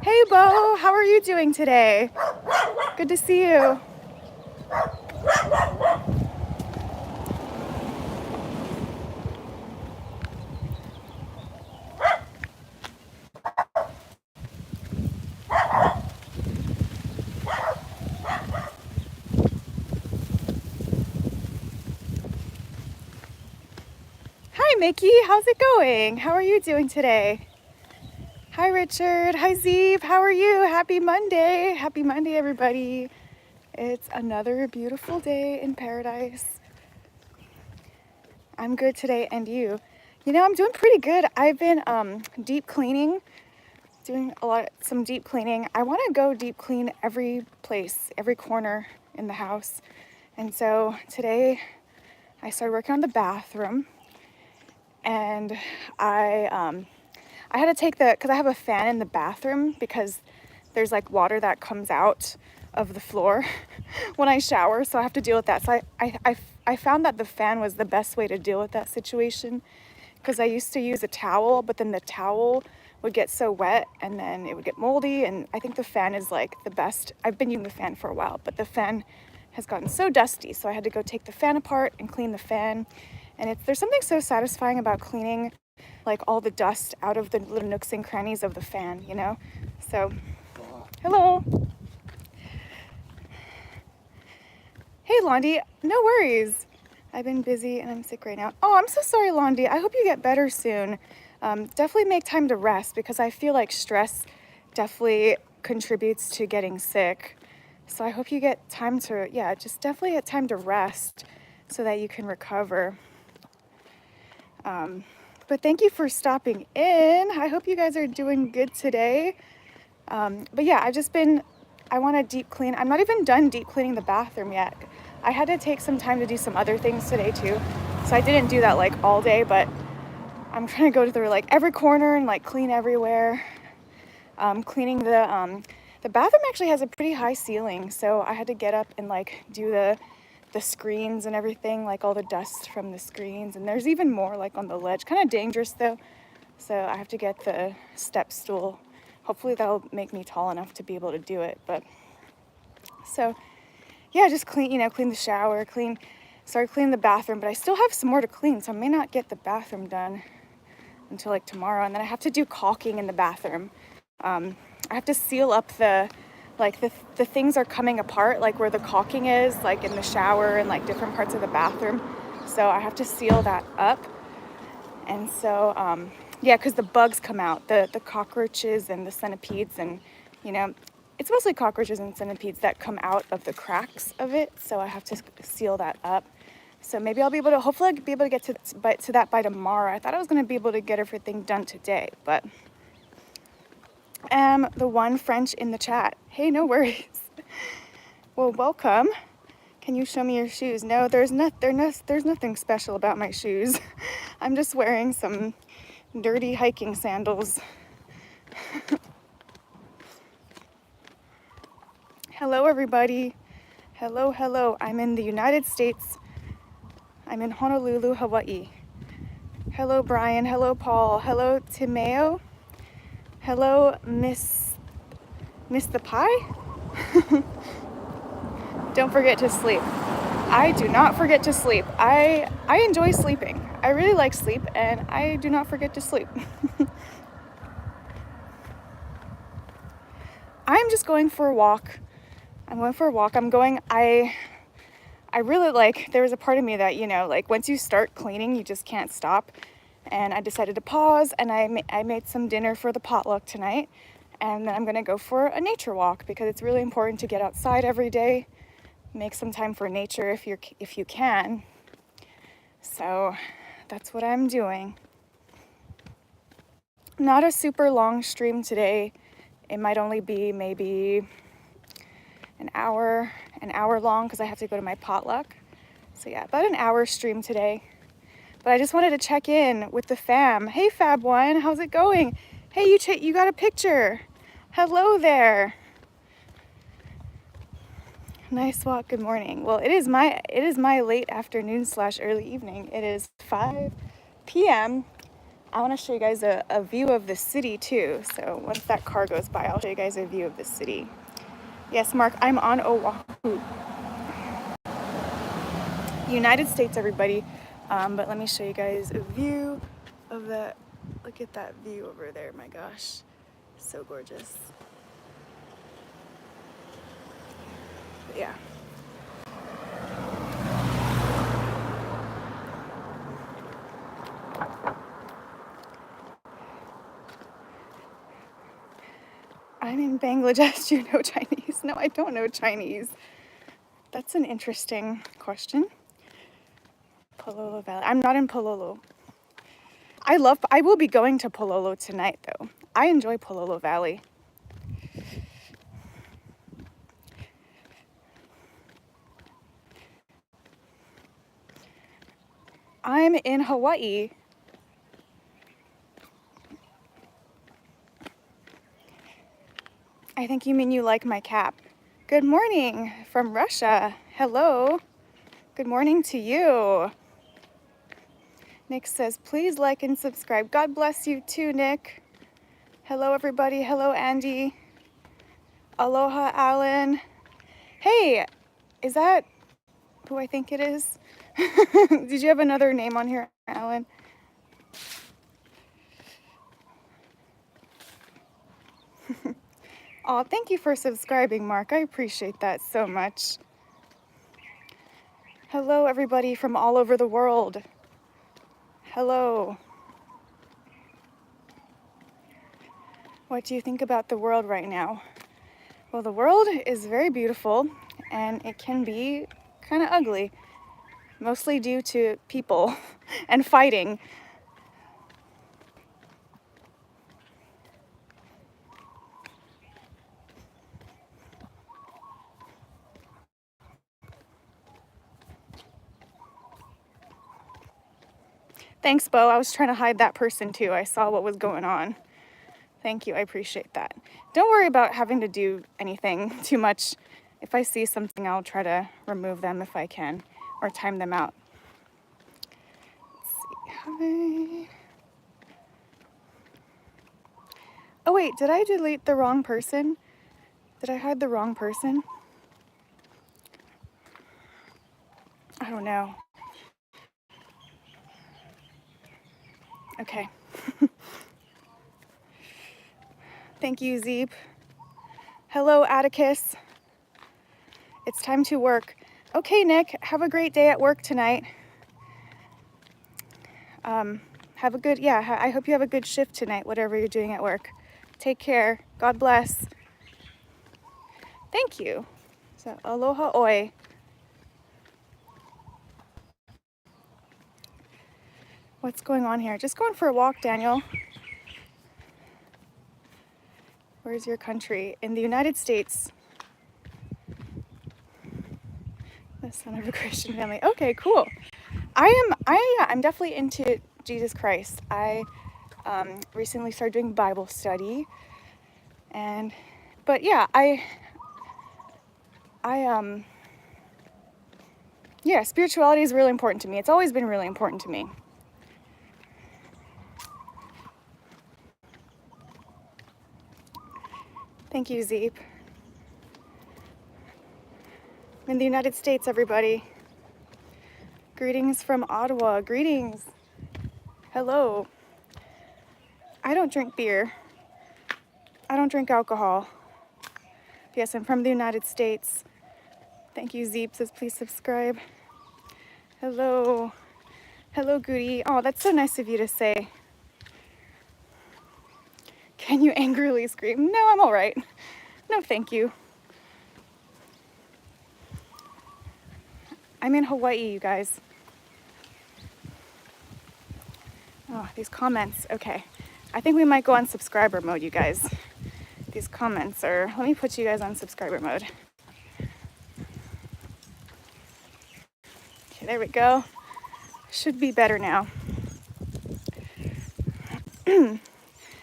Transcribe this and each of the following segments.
Hey Bo, how are you doing today? Good to see you. Hi Mickey, how's it going? How are you doing today? Hi Richard, hi Zeeb, how are you? Happy Monday. Happy Monday everybody. It's another beautiful day in paradise. I'm good today, and you? You know, I'm doing pretty good. I've been deep cleaning, doing some deep cleaning. I want to go deep clean every place, every corner in the house. And so today I started working on the bathroom, and I had to take because I have a fan in the bathroom because there's like water that comes out of the floor when I shower, so I have to deal with that. So I found that the fan was the best way to deal with that situation, because I used to use a towel, but then the towel would get so wet and then it would get moldy, and I think the fan is like the best. I've been using the fan for a while, but the fan has gotten so dusty, so I had to go take the fan apart and clean the fan. And there's something so satisfying about cleaning like all the dust out of the little nooks and crannies of the fan, you know? So, hello. Hey, Londi, no worries. I've been busy and I'm sick right now. Oh, I'm so sorry, Londi. I hope you get better soon. Definitely make time to rest, because I feel like stress definitely contributes to getting sick. So I hope you get time to, yeah, just definitely get time to rest so that you can recover. But thank you for stopping in. I hope you guys are doing good today. But yeah, I want to deep clean. I'm not even done deep cleaning the bathroom yet. I had to take some time to do some other things today too. So I didn't do that like all day, but I'm trying to go through like every corner and like clean everywhere. Cleaning the bathroom actually has a pretty high ceiling, so I had to get up and like do the screens and everything, like all the dust from the screens, and there's even more like on the ledge. Kind of dangerous though, so I have to get the step stool. Hopefully that'll make me tall enough to be able to do it. But so yeah, just clean the shower, start cleaning the bathroom, but I still have some more to clean, so I may not get the bathroom done until like tomorrow. And then I have to do caulking in the bathroom. I have to seal up the things are coming apart, like where the caulking is, like in the shower and like different parts of the bathroom. So I have to seal that up. And so, yeah, because the bugs come out, the cockroaches and the centipedes, and you know, it's mostly cockroaches and centipedes that come out of the cracks of it. So I have to seal that up. So maybe hopefully I'll be able to get to that by tomorrow. I thought I was going to be able to get everything done today, but the one French in the chat. Hey, no worries. Well, welcome. Can you show me your shoes? No, there's nothing special about my shoes. I'm just wearing some dirty hiking sandals. Hello, everybody. Hello. I'm in the United States. I'm in Honolulu, Hawaii. Hello, Brian. Hello, Paul. Hello, Timeo. Hello, Miss the Pie. Don't forget to sleep. I do not forget to sleep. I enjoy sleeping. I really like sleep, and I do not forget to sleep. I'm just going for a walk. I really like, there was a part of me that, you know, like once you start cleaning, you just can't stop. And I decided to pause, and I made some dinner for the potluck tonight. And then I'm gonna go for a nature walk, because it's really important to get outside every day. Make some time for nature if you can. So that's what I'm doing. Not a super long stream today. It might only be maybe an hour long, because I have to go to my potluck. So yeah, about an hour stream today. But I just wanted to check in with the fam. Hey Fab1, how's it going? Hey, you got a picture. Hello there. Nice walk. Good morning. Well, it is my late afternoon / early evening. It is 5 p.m. I want to show you guys a view of the city too. So once that car goes by, I'll show you guys a view of the city. Yes, Mark, I'm on Oahu. United States, everybody. But let me show you guys a view of that. Look at that view over there, my gosh. So gorgeous. But yeah. I'm in Bangladesh. Do you know Chinese? No, I don't know Chinese. That's an interesting question. Pololo Valley. I'm not in Pololo. I will be going to Pololo tonight though. I enjoy Pololo Valley. I'm in Hawaii. I think you mean you like my cap. Good morning from Russia. Hello. Good morning to you. Nick says, please like and subscribe. God bless you too, Nick. Hello, everybody. Hello, Andy. Aloha, Alan. Hey, is that who I think it is? Did you have another name on here, Alan? Oh, thank you for subscribing, Mark. I appreciate that so much. Hello, everybody from all over the world. Hello. What do you think about the world right now? Well, the world is very beautiful and it can be kind of ugly, mostly due to people and fighting. Thanks, Bo. I was trying to hide that person too. I saw what was going on. Thank you. I appreciate that. Don't worry about having to do anything too much. If I see something, I'll try to remove them if I can or time them out. Let's see. Oh, wait, did I delete the wrong person? Did I hide the wrong person? I don't know. Okay. Thank you, Zeep. Hello, Atticus. It's time to work. Okay, Nick, have a great day at work tonight. Have a good, I hope you have a good shift tonight, whatever you're doing at work. Take care. God bless. Thank you. So, aloha oi. What's going on here? Just going for a walk, Daniel. Where's your country? In the United States. The son of a Christian family. Okay, cool. I'm definitely into Jesus Christ. I recently started doing Bible study, but yeah, spirituality is really important to me. It's always been really important to me. Thank you, Zeep. I'm in the United States, everybody. Greetings from Ottawa. Greetings. Hello. I don't drink beer. I don't drink alcohol. Yes, I'm from the United States. Thank you, Zeep says please subscribe. Hello. Hello, Goody. Oh, that's so nice of you to say. Can you angrily scream? No, I'm all right. No, thank you. I'm in Hawaii, you guys. Oh, these comments. Okay. I think we might go on subscriber mode, you guys. These comments are... Let me put you guys on subscriber mode. Okay, there we go. Should be better now.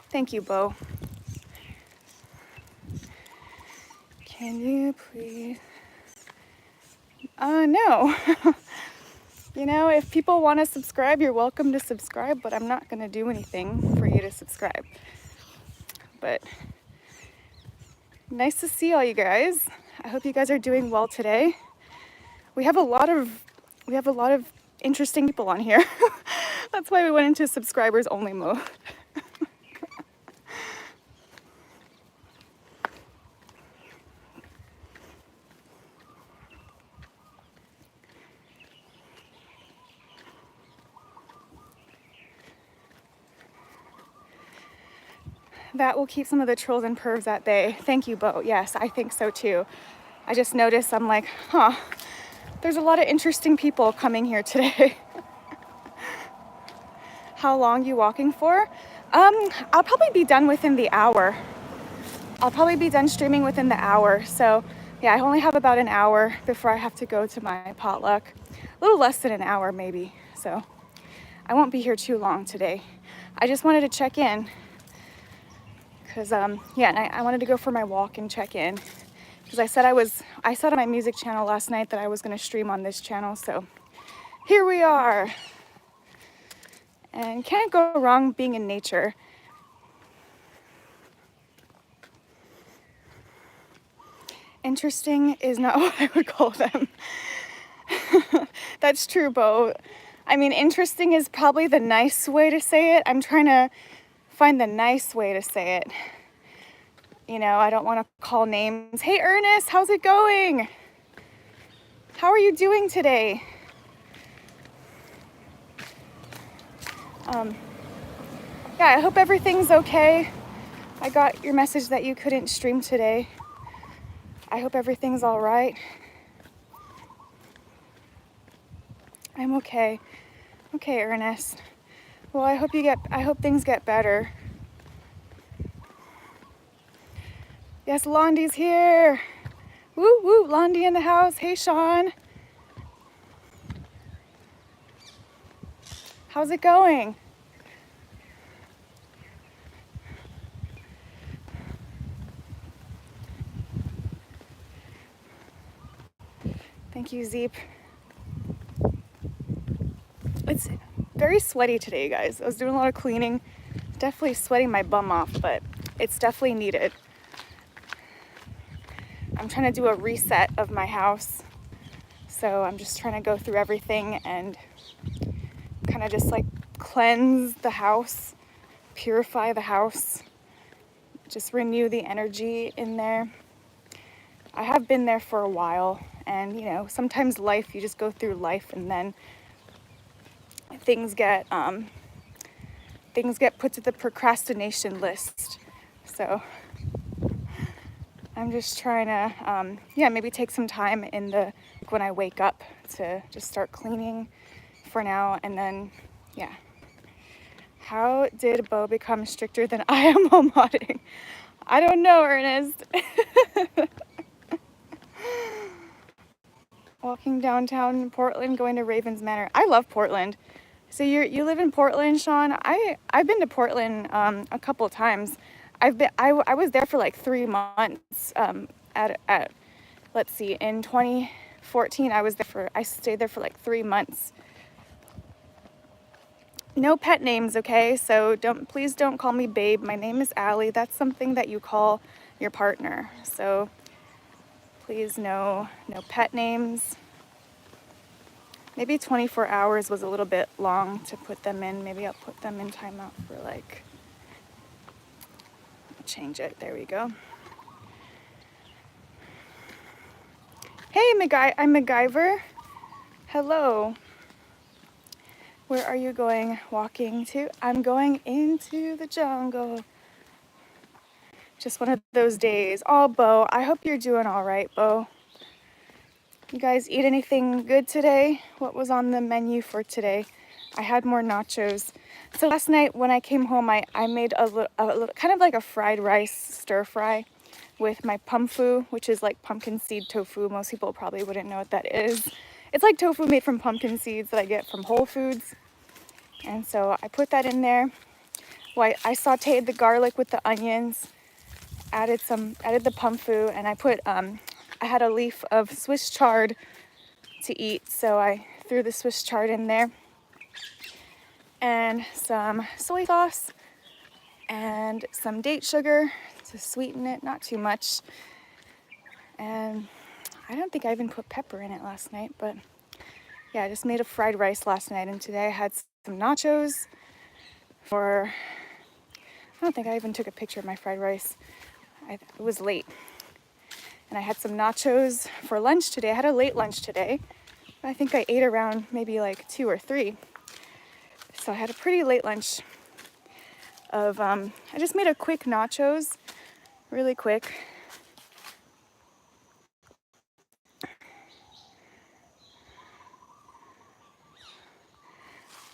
Thank you, Bo. Can you please... No. You know, if people want to subscribe, you're welcome to subscribe, but I'm not going to do anything for you to subscribe. But nice to see all you guys. I hope you guys are doing well today. We have a lot of interesting people on here. That's why we went into subscribers only mode. That will keep some of the trolls and pervs at bay. Thank you, Bo. Yes, I think so too. I just noticed, I'm like, there's a lot of interesting people coming here today. How long you walking for? I'll probably be done within the hour. I'll probably be done streaming within the hour. So yeah, I only have about an hour before I have to go to my potluck. A little less than an hour maybe. So I won't be here too long today. I just wanted to check in. Because yeah, I wanted to go for my walk and check in, because I said on my music channel last night that I was going to stream on this channel, so here we are. And can't go wrong being in nature. Interesting is not what I would call them. That's true, Bo. I mean, interesting is probably the nice way to say it. I'm trying to find the nice way to say it. You know, I don't want to call names. Hey, Ernest, how's it going? How are you doing today? Yeah, I hope everything's okay. I got your message that you couldn't stream today. I hope everything's all right. I'm okay. Okay, Ernest. Well, I hope things get better. Yes, Londi's here. Woo woo, Londi in the house. Hey, Sean. How's it going? Thank you, Zeep. It's very sweaty today, guys. I was doing a lot of cleaning. Definitely sweating my bum off, but it's definitely needed. I'm trying to do a reset of my house. So I'm just trying to go through everything and kind of just like cleanse the house, purify the house, just renew the energy in there. I have been there for a while, and you know, sometimes life, you just go through life and then things get put to the procrastination list. So I'm just trying to, yeah, maybe take some time when I wake up to just start cleaning for now, and then, yeah. How did Bo become stricter than I am while modding? I don't know, Ernest. Walking downtown Portland, going to Ravens Manor. I love Portland. So you live in Portland, Sean? I've been to Portland a couple of times. I was there for like 3 months. At let's see, in 2014 I stayed there for like 3 months. No pet names, okay? So please don't call me babe. My name is Allie. That's something that you call your partner. So please no pet names. Maybe 24 hours was a little bit long to put them in. Maybe I'll put them in timeout for like, change it. There we go. Hey, I'm MacGyver. Hello. Where are you going walking to? I'm going into the jungle. Just one of those days. Oh, Bo, I hope you're doing all right, Bo. You guys eat anything good today? What was on the menu for today? I had more nachos. So last night when I came home, I made a little, kind of like a fried rice stir fry with my pumfu, which is like pumpkin seed tofu. Most people probably wouldn't know what that is. It's like tofu made from pumpkin seeds that I get from Whole Foods. And so I put that in there. Well, I sauteed the garlic with the onions, added the pumfu, and I had a leaf of Swiss chard to eat, so I threw the Swiss chard in there and some soy sauce and some date sugar to sweeten it, not too much. And I don't think I even put pepper in it last night, but yeah, I just made a fried rice last night, and today I had some nachos for, I don't think I even took a picture of my fried rice. It was late. And I had some nachos for lunch today. I had a late lunch today. I think I ate around maybe like 2 or 3. So I had a pretty late lunch of, I just made a quick nachos, really quick.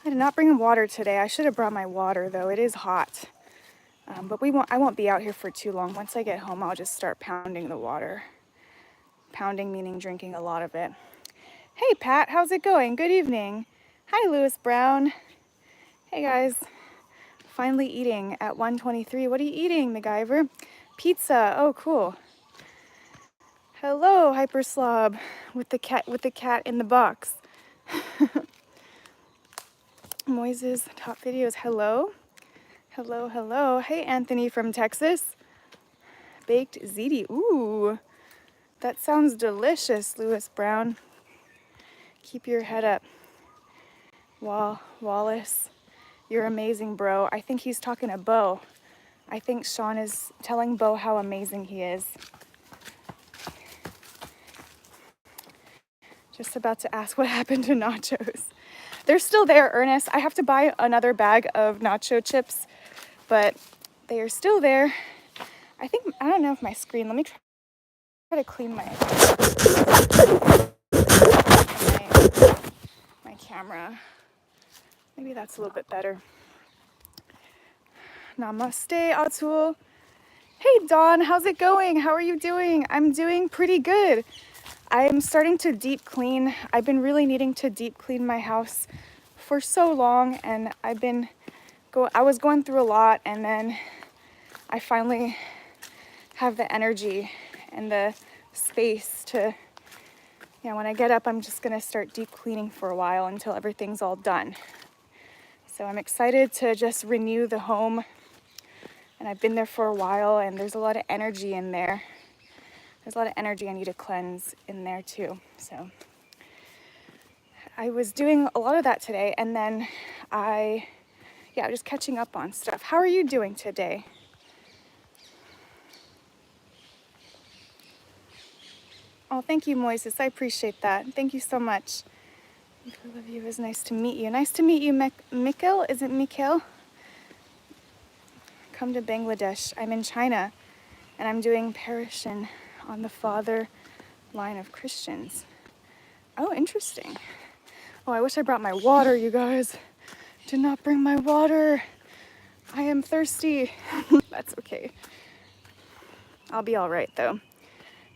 I did not bring water today. I should have brought my water though. It is hot. But I won't be out here for too long. Once I get home, I'll just start pounding the water. Pounding meaning drinking a lot of it. Hey Pat, how's it going? Good evening. Hi Lewis Brown. Hey guys. Finally eating at 1:23. What are you eating, MacGyver? Pizza. Oh, cool. Hello, Hyperslob, with the cat in the box. Moises top videos. Hello. Hello, hello. Hey, Anthony from Texas. Baked ziti. Ooh, that sounds delicious, Lewis Brown. Keep your head up. Wallace, you're amazing, bro. I think he's talking to Bo. I think Sean is telling Bo how amazing he is. Just about to ask what happened to nachos. They're still there, Ernest. I have to buy another bag of nacho chips, but they are still there. I don't know if my screen, let me try to clean my camera. Maybe that's a little bit better. Namaste, Atul. Hey, Dawn, how's it going? How are you doing? I'm doing pretty good. I'm starting to deep clean. I've been really needing to deep clean my house for so long, and I was going through a lot, and then I finally have the energy and the space to, when I get up, I'm just gonna start deep cleaning for a while until everything's all done. So I'm excited to just renew the home, and I've been there for a while, and there's a lot of energy in there. There's a lot of energy I need to cleanse in there too. So I was doing a lot of that today, and then just catching up on stuff. How are you doing today? Oh, thank you, Moises. I appreciate that. Thank you so much. I love you. It was nice to meet you. Nice to meet you, Mikhail. Is it Mikhail? Come to Bangladesh. I'm in China, and I'm doing Parishan on the father line of Christians. Oh, interesting. Oh, I wish I brought my water, you guys. Did not bring my water. I am thirsty. That's okay. I'll be all right, though.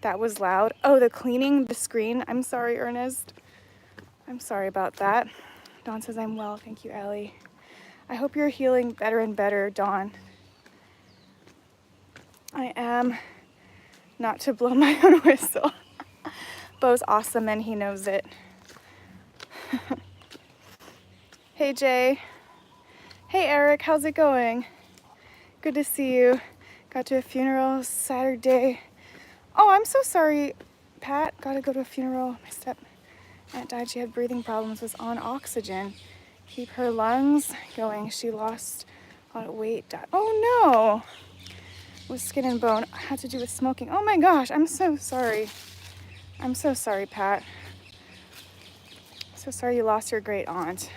That was loud. Oh, the cleaning the screen. I'm sorry, Ernest. I'm sorry about that. Dawn says I'm well. Thank you, Ellie. I hope you're healing better and better, Dawn. I am, not to blow my own whistle. Bo's awesome and he knows it. Hey, Jay. Hey, Eric. How's it going? Good to see you. Got to a funeral Saturday. Oh, I'm so sorry, Pat. Gotta go to a funeral. My step-aunt died. She had breathing problems, was on oxygen. Keep her lungs going. She lost a lot of weight. Oh, no. With skin and bone. Had to do with smoking. Oh, my gosh. I'm so sorry. I'm so sorry, Pat. So sorry you lost your great aunt.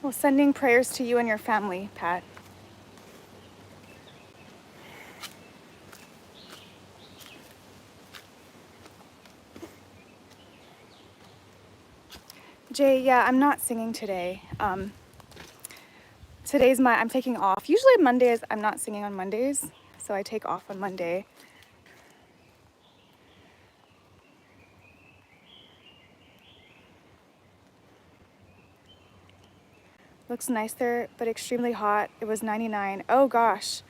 Well, sending prayers to you and your family, Pat. Jay, yeah, I'm not singing today. I'm taking off. Usually Mondays, I'm not singing on Mondays, so I take off on Monday. Looks nice there, but extremely hot. It was 99. Oh gosh,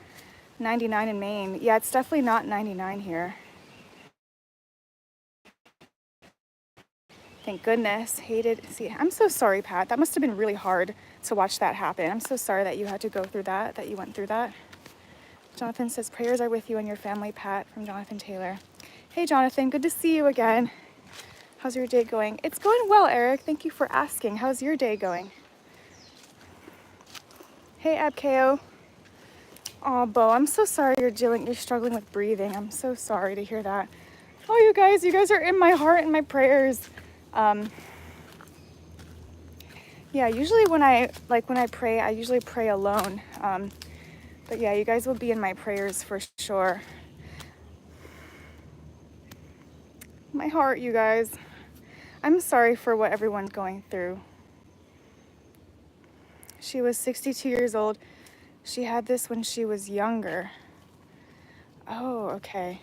99 in Maine. Yeah, it's definitely not 99 here. Thank goodness. Hated. See, I'm so sorry, Pat. That must have been really hard to watch that happen. I'm so sorry that you had to go through that, that you went through that. Jonathan says, prayers are with you and your family, Pat, from Jonathan Taylor. Hey, Jonathan, good to see you again. How's your day going? It's going well, Eric. Thank you for asking. How's your day going? Hey, Abkeo. Oh, Bo, I'm so sorry you're struggling with breathing. I'm so sorry to hear that. Oh, you guys are in my heart and my prayers. Yeah, usually when I pray, I usually pray alone. But yeah, you guys will be in my prayers for sure. My heart, you guys. I'm sorry for what everyone's going through. She was 62 years old. She had this when she was younger. Oh, okay.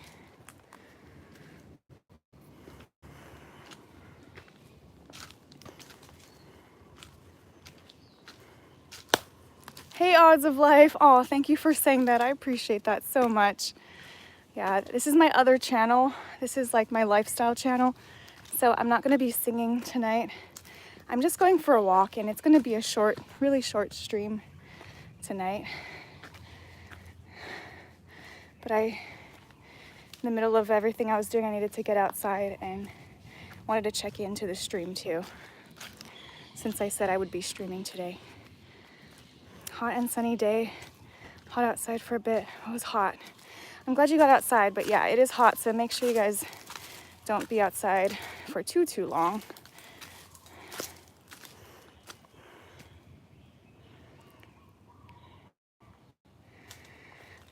Hey, Odds of Life. Oh, thank you for saying that. I appreciate that so much. Yeah, this is my other channel. This is like my lifestyle channel. So I'm not going to be singing tonight. I'm just going for a walk, and it's going to be a short, really short stream tonight. But in the middle of everything I was doing, I needed to get outside and wanted to check into the stream too, since I said I would be streaming today. Hot and sunny day. Hot outside for a bit. It was hot. I'm glad you got outside, but yeah, it is hot, so make sure you guys don't be outside for too long.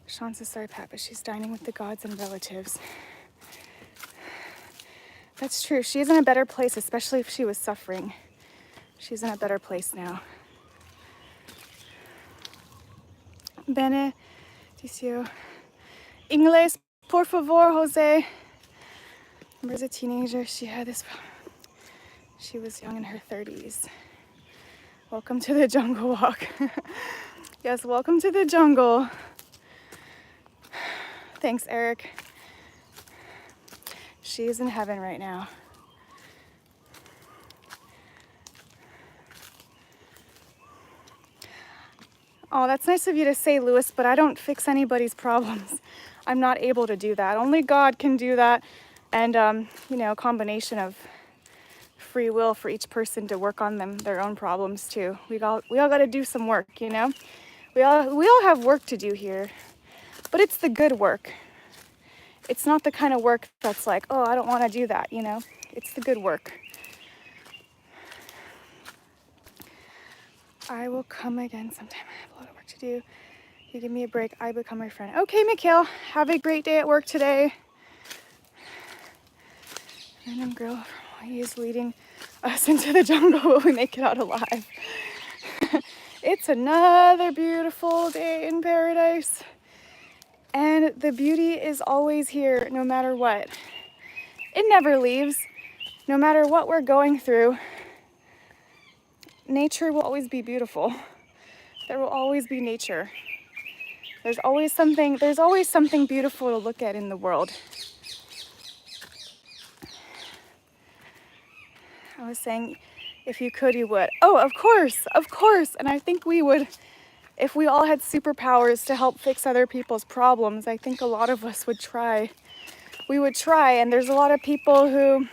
Sean says, sorry, Pat, but she's dining with the gods and relatives. That's true. She is in a better place, especially if she was suffering. She's in a better place now. Bene, Dicio. Inglés, por favor, Jose. Remember as a teenager, she had this. She was young in her 30s. Welcome to the jungle walk. Yes, welcome to the jungle. Thanks, Eric. She's in heaven right now. Oh, that's nice of you to say, Lewis, but I don't fix anybody's problems. I'm not able to do that. Only God can do that. And, a combination of free will for each person to work on their own problems too. We all got to do some work, We all have work to do here, but it's the good work. It's not the kind of work that's like, oh, I don't want to do that, It's the good work. I will come again sometime. I have a lot of work to do. You give me a break, I become my friend. Okay, Mikhail, have a great day at work today. Random girl, he is leading us into the jungle. Will we make it out alive? It's another beautiful day in paradise. And the beauty is always here, no matter what. It never leaves. No matter what we're going through, nature will always be beautiful. There will always be nature. There's always something beautiful to look at in the world. I was saying, if you could, you would. Oh, of course. And I think we would, if we all had superpowers to help fix other people's problems, I think a lot of us would try. We would try, and there's a lot of people who,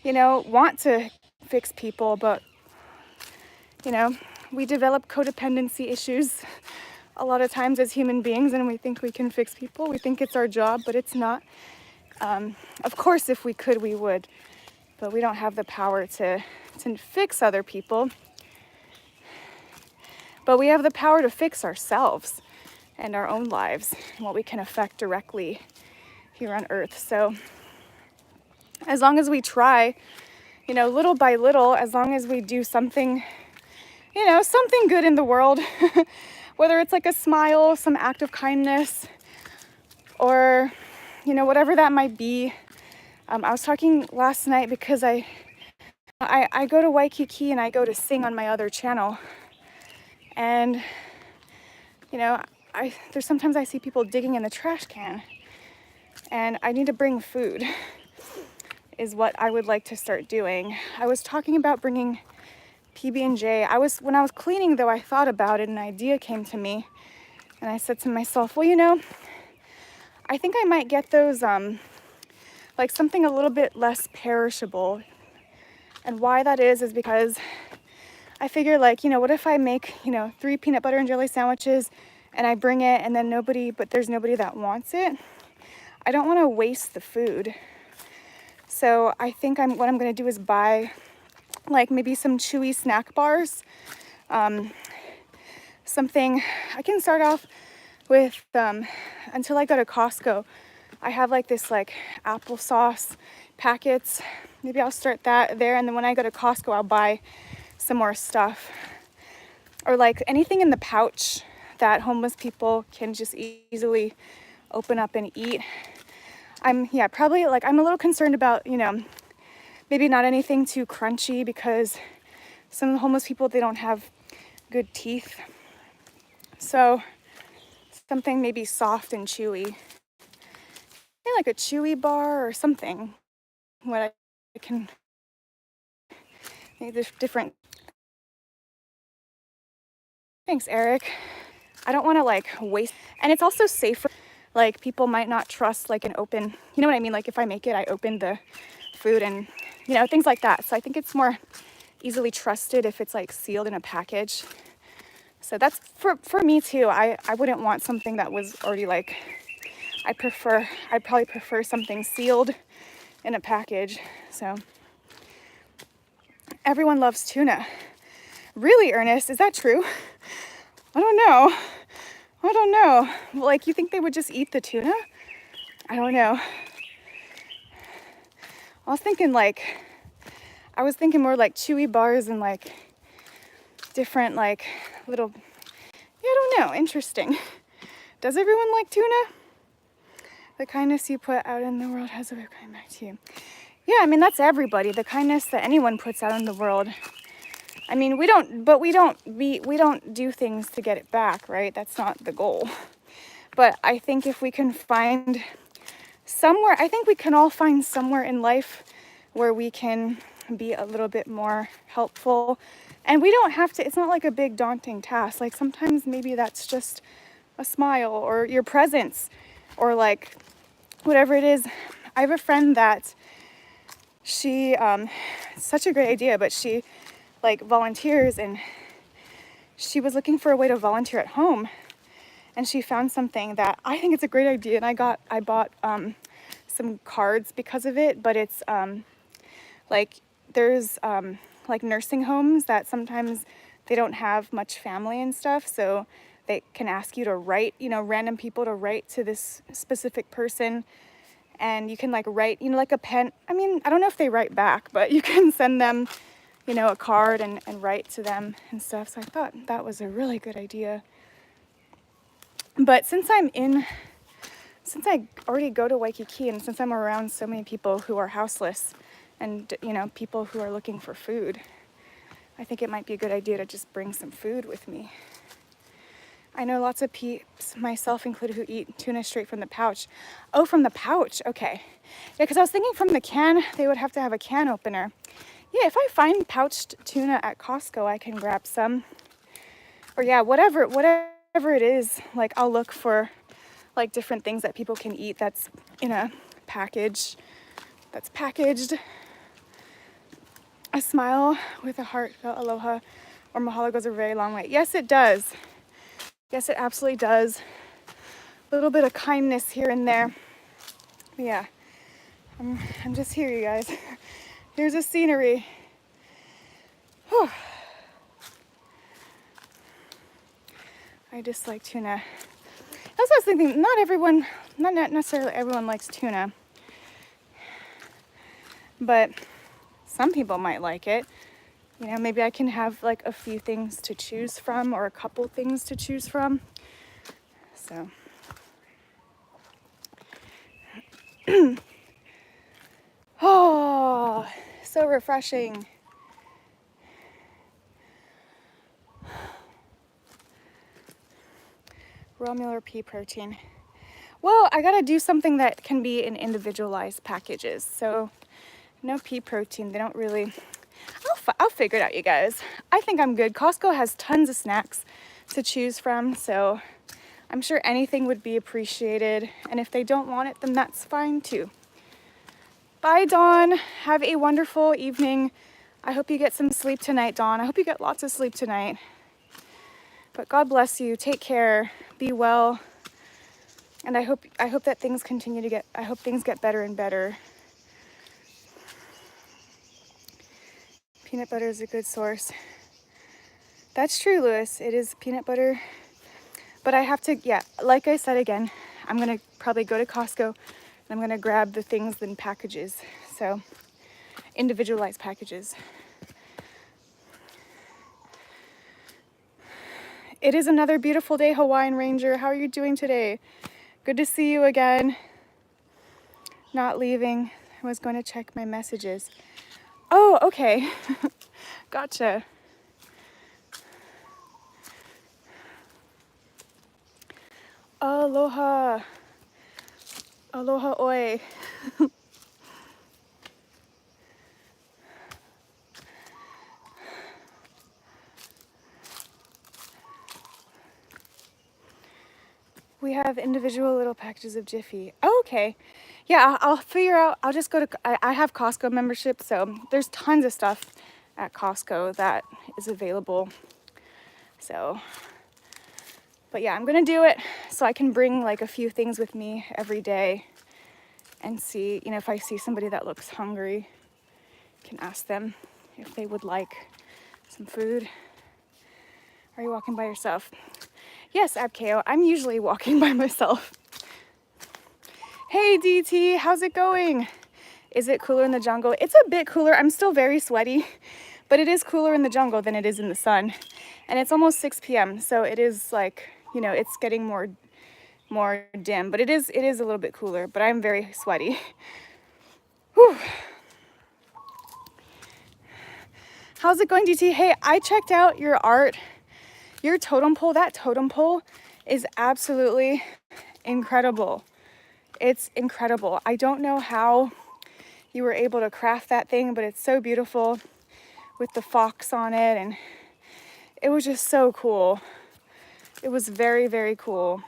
want to fix people, but, we develop codependency issues a lot of times as human beings, and we think we can fix people. We think it's our job, but it's not. Of course, if we could, we would, but we don't have the power to fix other people. But we have the power to fix ourselves and our own lives and what we can affect directly here on Earth. So as long as we try, little by little, as long as we do something, something good in the world, whether it's like a smile, some act of kindness, or, whatever that might be. I was talking last night because I I go to Waikiki and I go to sing on my other channel. And, you know, there's sometimes I see people digging in the trash can. And I need to bring food, is what I would like to start doing. I was talking about bringing PB&J. When I was cleaning though, I thought about it, an idea came to me. And I said to myself, well, you know, I think I might get those, like something a little bit less perishable. And why that is because I figure, like, you know, what if I make, you know, 3 peanut butter and jelly sandwiches and I bring it and then there's nobody that wants it. I don't want to waste the food. So I think what I'm going to do is buy like maybe some chewy snack bars. Something I can start off with, until I go to Costco. I have like this like applesauce packets. Maybe I'll start that there, and then when I go to Costco, I'll buy some more stuff. Or like anything in the pouch that homeless people can just easily open up and eat. Probably like I'm a little concerned about, you know, maybe not anything too crunchy because some of the homeless people, they don't have good teeth. So something maybe soft and chewy. Maybe like a chewy bar or something. What I can make this different. Thanks, Eric. I don't want to like waste, and it's also safer. Like people might not trust like an open, you know what I mean? Like if I make it, I open the food and, you know, things like that. So I think it's more easily trusted if it's like sealed in a package. So that's for me too. I wouldn't want something that was already like, I'd probably prefer something sealed in a package. So everyone loves tuna. Really, Ernest? Is that true? I don't know. Like, you think they would just eat the tuna? I don't know. I was thinking more like chewy bars and like different like little, yeah, I don't know. Interesting. Does everyone like tuna? The kindness you put out in the world has a way of coming back to you. Yeah, I mean, that's everybody. The kindness that anyone puts out in the world. I mean, we don't do things to get it back, right? That's not the goal. But I think if we can find somewhere, I think we can all find somewhere in life where we can be a little bit more helpful. And we don't have to, it's not like a big daunting task. Like sometimes maybe that's just a smile or your presence or like whatever it is. I have a friend that she, such a great idea, but she like volunteers, and she was looking for a way to volunteer at home, and she found something that I think it's a great idea, and I bought some cards because of it. But it's like there's like nursing homes that sometimes they don't have much family and stuff, so they can ask you to write, you know, random people to write to this specific person, and you can like write, you know, like a pen. I mean, I don't know if they write back, but you can send them, you know, a card and write to them and stuff. So I thought that was a really good idea. But since I already go to Waikiki, and since I'm around so many people who are houseless and, you know, people who are looking for food, I think it might be a good idea to just bring some food with me. I know lots of peeps, myself included, who eat tuna straight from the pouch. Oh, from the pouch, okay. Yeah, because I was thinking from the can, they would have to have a can opener. Yeah, if I find pouched tuna at Costco, I can grab some. Or yeah, whatever it is, like I'll look for like different things that people can eat that's in a package, that's packaged. A smile with a heartfelt aloha or mahalo goes a very long way. Yes, it does. Yes, it absolutely does. A little bit of kindness here and there. But yeah, I'm just here, you guys. Here's the scenery. Whew. I just like tuna. That's what I was thinking. Not necessarily everyone likes tuna, but some people might like it. You know, maybe I can have like a few things to choose from, or a couple things to choose from. So, oh, so refreshing. Raw meal or pea protein. Well, I gotta do something that can be in individualized packages. So no pea protein. They don't really. I'll figure it out, you guys. I think I'm good. Costco has tons of snacks to choose from, so I'm sure anything would be appreciated. And if they don't want it, then that's fine too. Bye, Dawn. Have a wonderful evening. I hope you get some sleep tonight, Dawn. I hope you get lots of sleep tonight. But God bless you. Take care. Be well. And I hope that things continue to get. I hope things get better and better. Peanut butter is a good source. That's true, Lewis. It is peanut butter. But I have to, yeah, like I said again, I'm going to probably go to Costco and I'm going to grab the things in packages. So, individualized packages. It is another beautiful day, Hawaiian Ranger. How are you doing today? Good to see you again. Not leaving. I was going to check my messages. Oh, okay. Gotcha. Aloha. Aloha oi. We have individual little packages of Jiffy. Oh, okay. Yeah, I'll figure out. I'll just go to, I have Costco membership, so there's tons of stuff at Costco that is available. So, but yeah, I'm gonna do it so I can bring like a few things with me every day and see, if I see somebody that looks hungry, I can ask them if they would like some food. Are you walking by yourself? Yes, Abkeo, I'm usually walking by myself. Hey DT, how's it going? Is it cooler in the jungle? It's a bit cooler. I'm still very sweaty, but it is cooler in the jungle than it is in the sun. And it's almost 6 p.m. So it is like, it's getting more dim, but it is a little bit cooler, but I'm very sweaty. Whew. How's it going, DT? Hey, I checked out your art, your totem pole. That totem pole is absolutely incredible. It's incredible. I don't know how you were able to craft that thing, but it's so beautiful with the fox on it, and it was just so cool. It was very, very cool.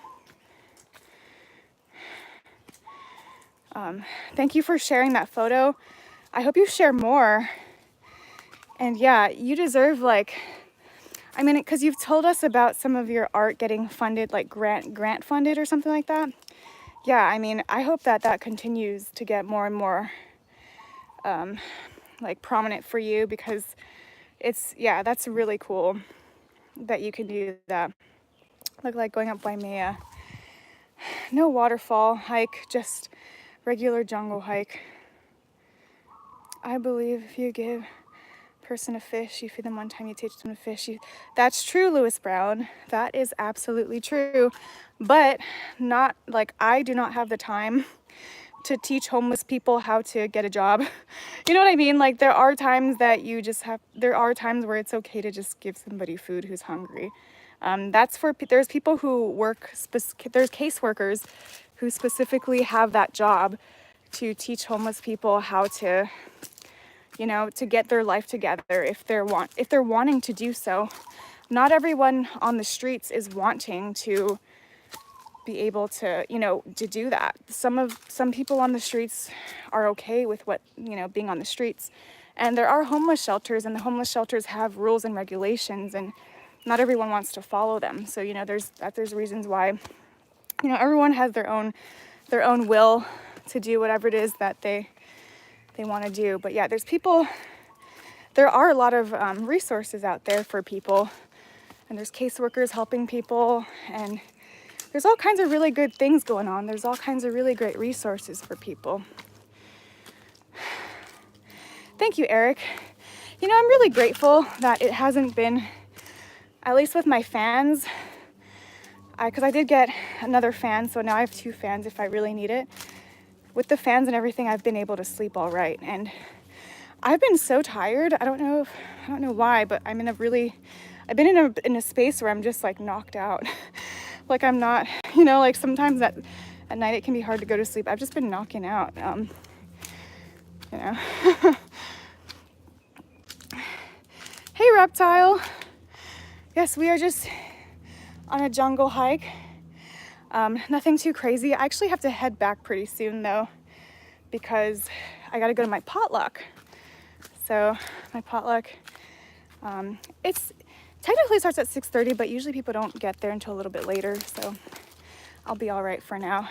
Thank you for sharing that photo. I hope you share more. And yeah, you deserve because you've told us about some of your art getting funded, like grant funded or something like that. Yeah, I hope that continues to get more and more prominent for you, because that's really cool that you can do that. Look like going up Waimea. No waterfall hike, just regular jungle hike. I believe if you give a person a fish, you feed them one time, you teach them to fish. That's true, Lewis Brown. That is absolutely true. But not I do not have the time to teach homeless people how to get a job. You know what I mean? There are times that there are times where it's okay to just give somebody food who's hungry. There's people who work, there's caseworkers who specifically have that job to teach homeless people how to, to get their life together if they're wanting to do so. Not everyone on the streets is wanting to be able to, to do that. Some people on the streets are okay with being on the streets. And there are homeless shelters, and the homeless shelters have rules and regulations, and not everyone wants to follow them. So, there's reasons why, everyone has their own will to do whatever it is that they want to do. But yeah, there are a lot of resources out there for people, and there's caseworkers helping people, and there's all kinds of really good things going on. There's all kinds of really great resources for people. Thank you, Eric. I'm really grateful that it hasn't been, at least with my fans, because I did get another fan, so now I have 2 fans if I really need it. With the fans and everything, I've been able to sleep all right. And I've been so tired. I don't know why, but I've been in a space where I'm just knocked out. like I'm not, you know, like sometimes at night it can be hard to go to sleep. I've just been knocking out, you know. Hey, Reptile. Yes, we are just on a jungle hike. Nothing too crazy. I actually have to head back pretty soon though, because I gotta go to my potluck. So my potluck, it's technically starts at 6:30, but usually people don't get there until a little bit later. So I'll be all right for now.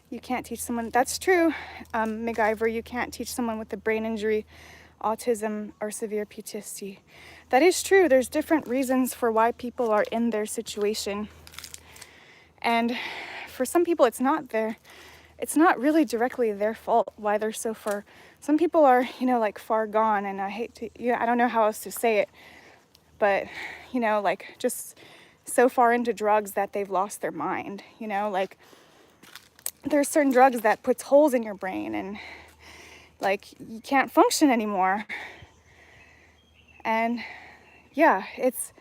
You can't teach someone, that's true, MacGyver, you can't teach someone with a brain injury, autism, or severe PTSD. That is true. There's different reasons for why people are in their situation. And for some people, it's not really directly their fault why they're so far. Some people are, you know, like far gone, and I hate to, I don't know how else to say it, but, you know, like just so far into drugs that they've lost their mind, you know, like there's certain drugs that puts holes in your brain and like you can't function anymore. And yeah, it's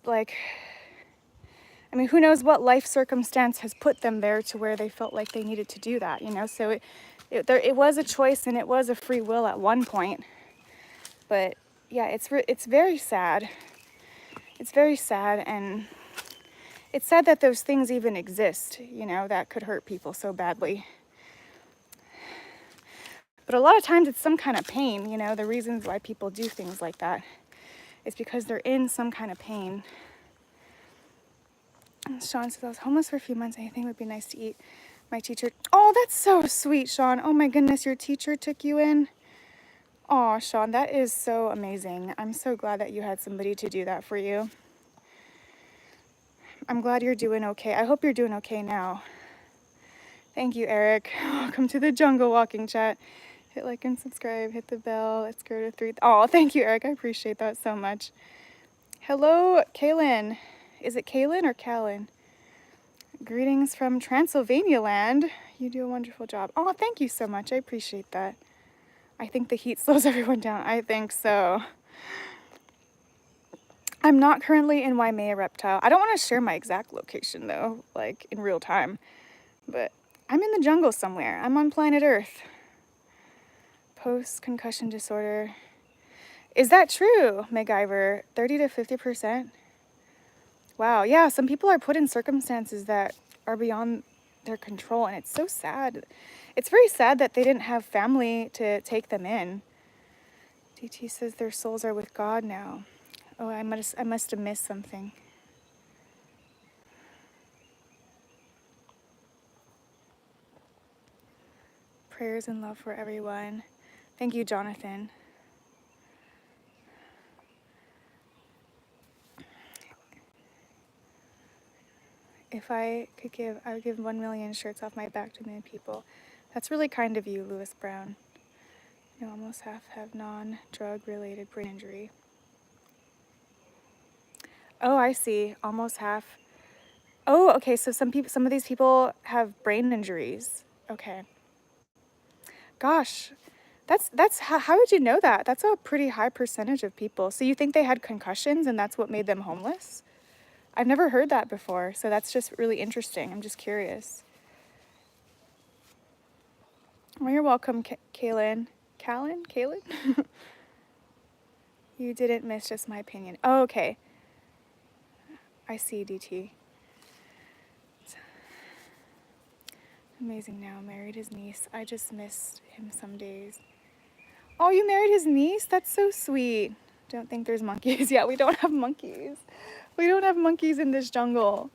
like, I mean, who knows what life circumstance has put them there to where they felt like they needed to do that, you know? So it was a choice and it was a free will at one point. But yeah, it's very sad. It's very sad, and it's sad that those things even exist, you know, that could hurt people so badly. But a lot of times it's some kind of pain, you know, the reasons why people do things like that is because they're in some kind of pain. And Sean says, I was homeless for a few months. Anything would be nice to eat. My teacher, oh, that's so sweet, Sean. Oh my goodness, your teacher took you in. Oh, Sean, that is so amazing. I'm so glad that you had somebody to do that for you. I'm glad you're doing okay. I hope you're doing okay now. Thank you, Eric. Welcome to the jungle walking chat. Hit like and subscribe, hit the bell. Let's go to 3. Oh, thank you, Eric. I appreciate that so much. Hello, Kaylin. Is it Kaylin or Callan? Greetings from Transylvania land. You do a wonderful job. Oh, thank you so much. I appreciate that. I think the heat slows everyone down. I think so. I'm not currently in Waimea, Reptile. I don't want to share my exact location though, like in real time. But I'm in the jungle somewhere. I'm on planet Earth. Post-concussion disorder. Is that true, MacGyver? 30 to 50%? Wow, yeah, some people are put in circumstances that are beyond their control, and it's so sad. It's very sad that they didn't have family to take them in. DT says their souls are with God now. Oh, I must have missed something. Prayers and love for everyone. Thank you, Jonathan. If I could give, I would give 1 million shirts off my back to a million people. That's really kind of you, Lewis Brown. You almost half have non-drug related brain injury. Oh, I see. Almost half. Oh, okay. So some of these people have brain injuries. Okay. Gosh, that's how did you know that? That's a pretty high percentage of people. So you think they had concussions and that's what made them homeless? I've never heard that before. So that's just really interesting. I'm just curious. Well, you're welcome, Kaylin. Kaylin? You didn't miss just my opinion. Oh, okay. I see, DT. Amazing now. Married his niece. I just missed him some days. Oh, you married his niece? That's so sweet. Don't think there's monkeys. Yeah, we don't have monkeys. We don't have monkeys in this jungle.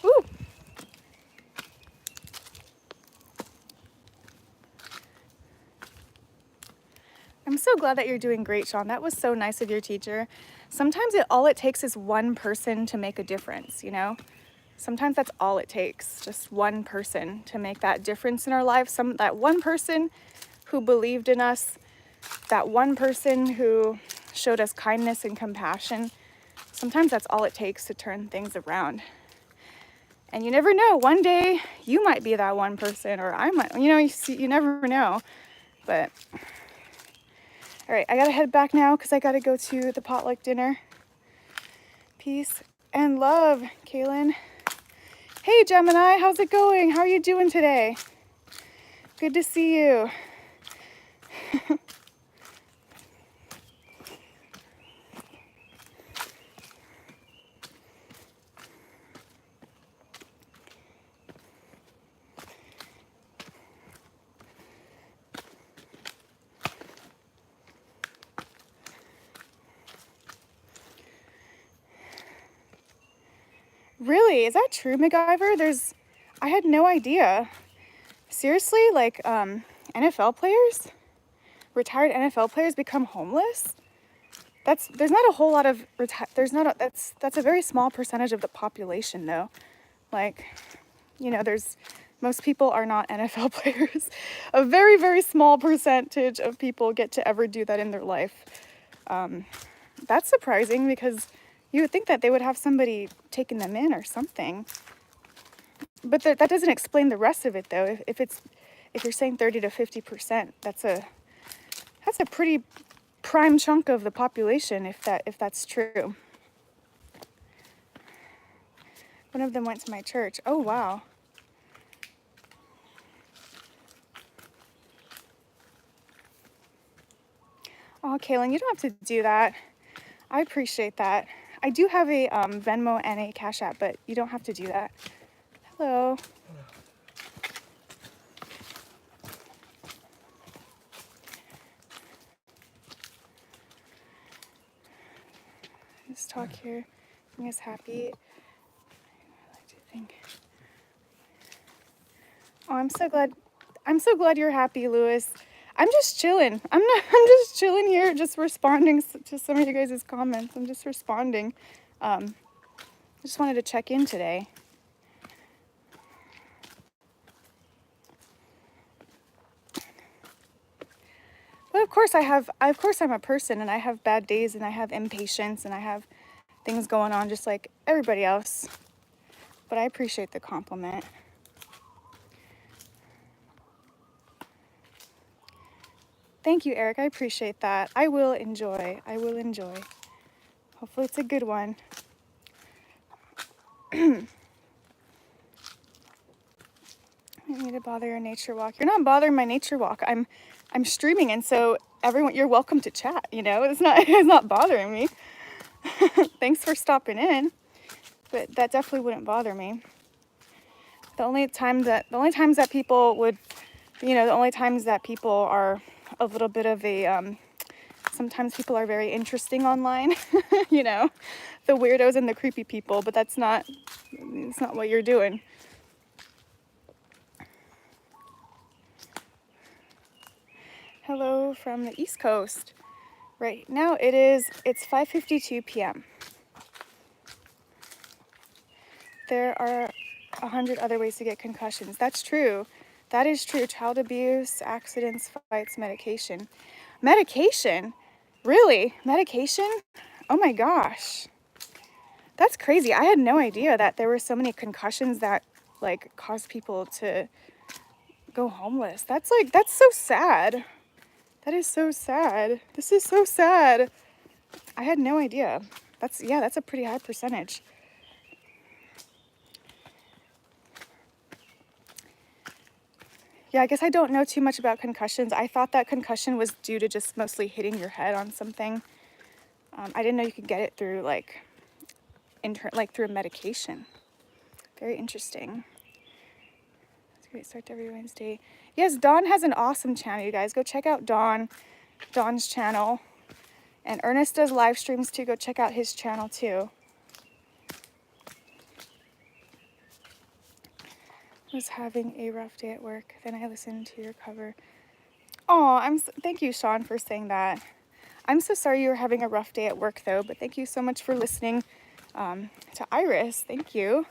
Ooh. I'm so glad that you're doing great, Sean. That was so nice of your teacher. Sometimes all it takes is one person to make a difference, you know? Sometimes that's all it takes, just one person to make that difference in our lives. That one person who believed in us, that one person who showed us kindness and compassion. Sometimes that's all it takes to turn things around. And you never know, one day you might be that one person, or I might, you know, you never know. But, all right, I gotta head back now because I gotta go to the potluck dinner. Peace and love, Kaylin. Hey, Gemini, how's it going? How are you doing today? Good to see you. Really? Is that true, MacGyver? I had no idea. Seriously? Like, NFL players? Retired NFL players become homeless? There's not a whole lot of, that's a very small percentage of the population, though. Like, most people are not NFL players. A very, very small percentage of people get to ever do that in their life. That's surprising because you would think that they would have somebody taking them in or something. But that doesn't explain the rest of it, though. If you're saying 30 to 50%, that's a pretty prime chunk of the population, if that's true. One of them went to my church. Oh, wow. Oh, Kaylin, you don't have to do that. I appreciate that. I do have a Venmo and a Cash App, but you don't have to do that. Hello. Let's talk here. I'm just happy. I like to think. Oh, I'm so glad you're happy, Lewis. I'm just chilling. I'm just chilling here, just responding to some of you guys' comments. I'm just responding. I just wanted to check in today. But of course I'm a person, and I have bad days, and I have impatience, and I have things going on just like everybody else. But I appreciate the compliment. Thank you, Eric. I appreciate that. I will enjoy. Hopefully it's a good one. I don't need to bother your nature walk. You're not bothering my nature walk. I'm streaming, and so everyone, you're welcome to chat. It's not bothering me. Thanks for stopping in, but that definitely wouldn't bother me. The only times that people are a little bit of a sometimes people are very interesting online. The weirdos and the creepy people, but it's not what you're doing. Hello from the East Coast. Right now it's 5:52 p.m. There are 100 other ways to get concussions. That's true. That is true. Child abuse, accidents, fights, medication. Medication? Really? Medication? Oh my gosh. That's crazy. I had no idea that there were so many concussions that cause people to go homeless. That's so sad. That is so sad. This is so sad. I had no idea. That's a pretty high percentage. Yeah, I guess I don't know too much about concussions. I thought that concussion was due to just mostly hitting your head on something. I didn't know you could get it through through a medication. Very interesting. It's a great start to every Wednesday. Yes, Dawn has an awesome channel, you guys. Go check out Dawn's channel. And Ernest does live streams too. Go check out his channel too. Was having a rough day at work. Then I listened to your cover. Oh, thank you, Sean, for saying that. I'm so sorry you were having a rough day at work, though. But thank you so much for listening to Iris. Thank you.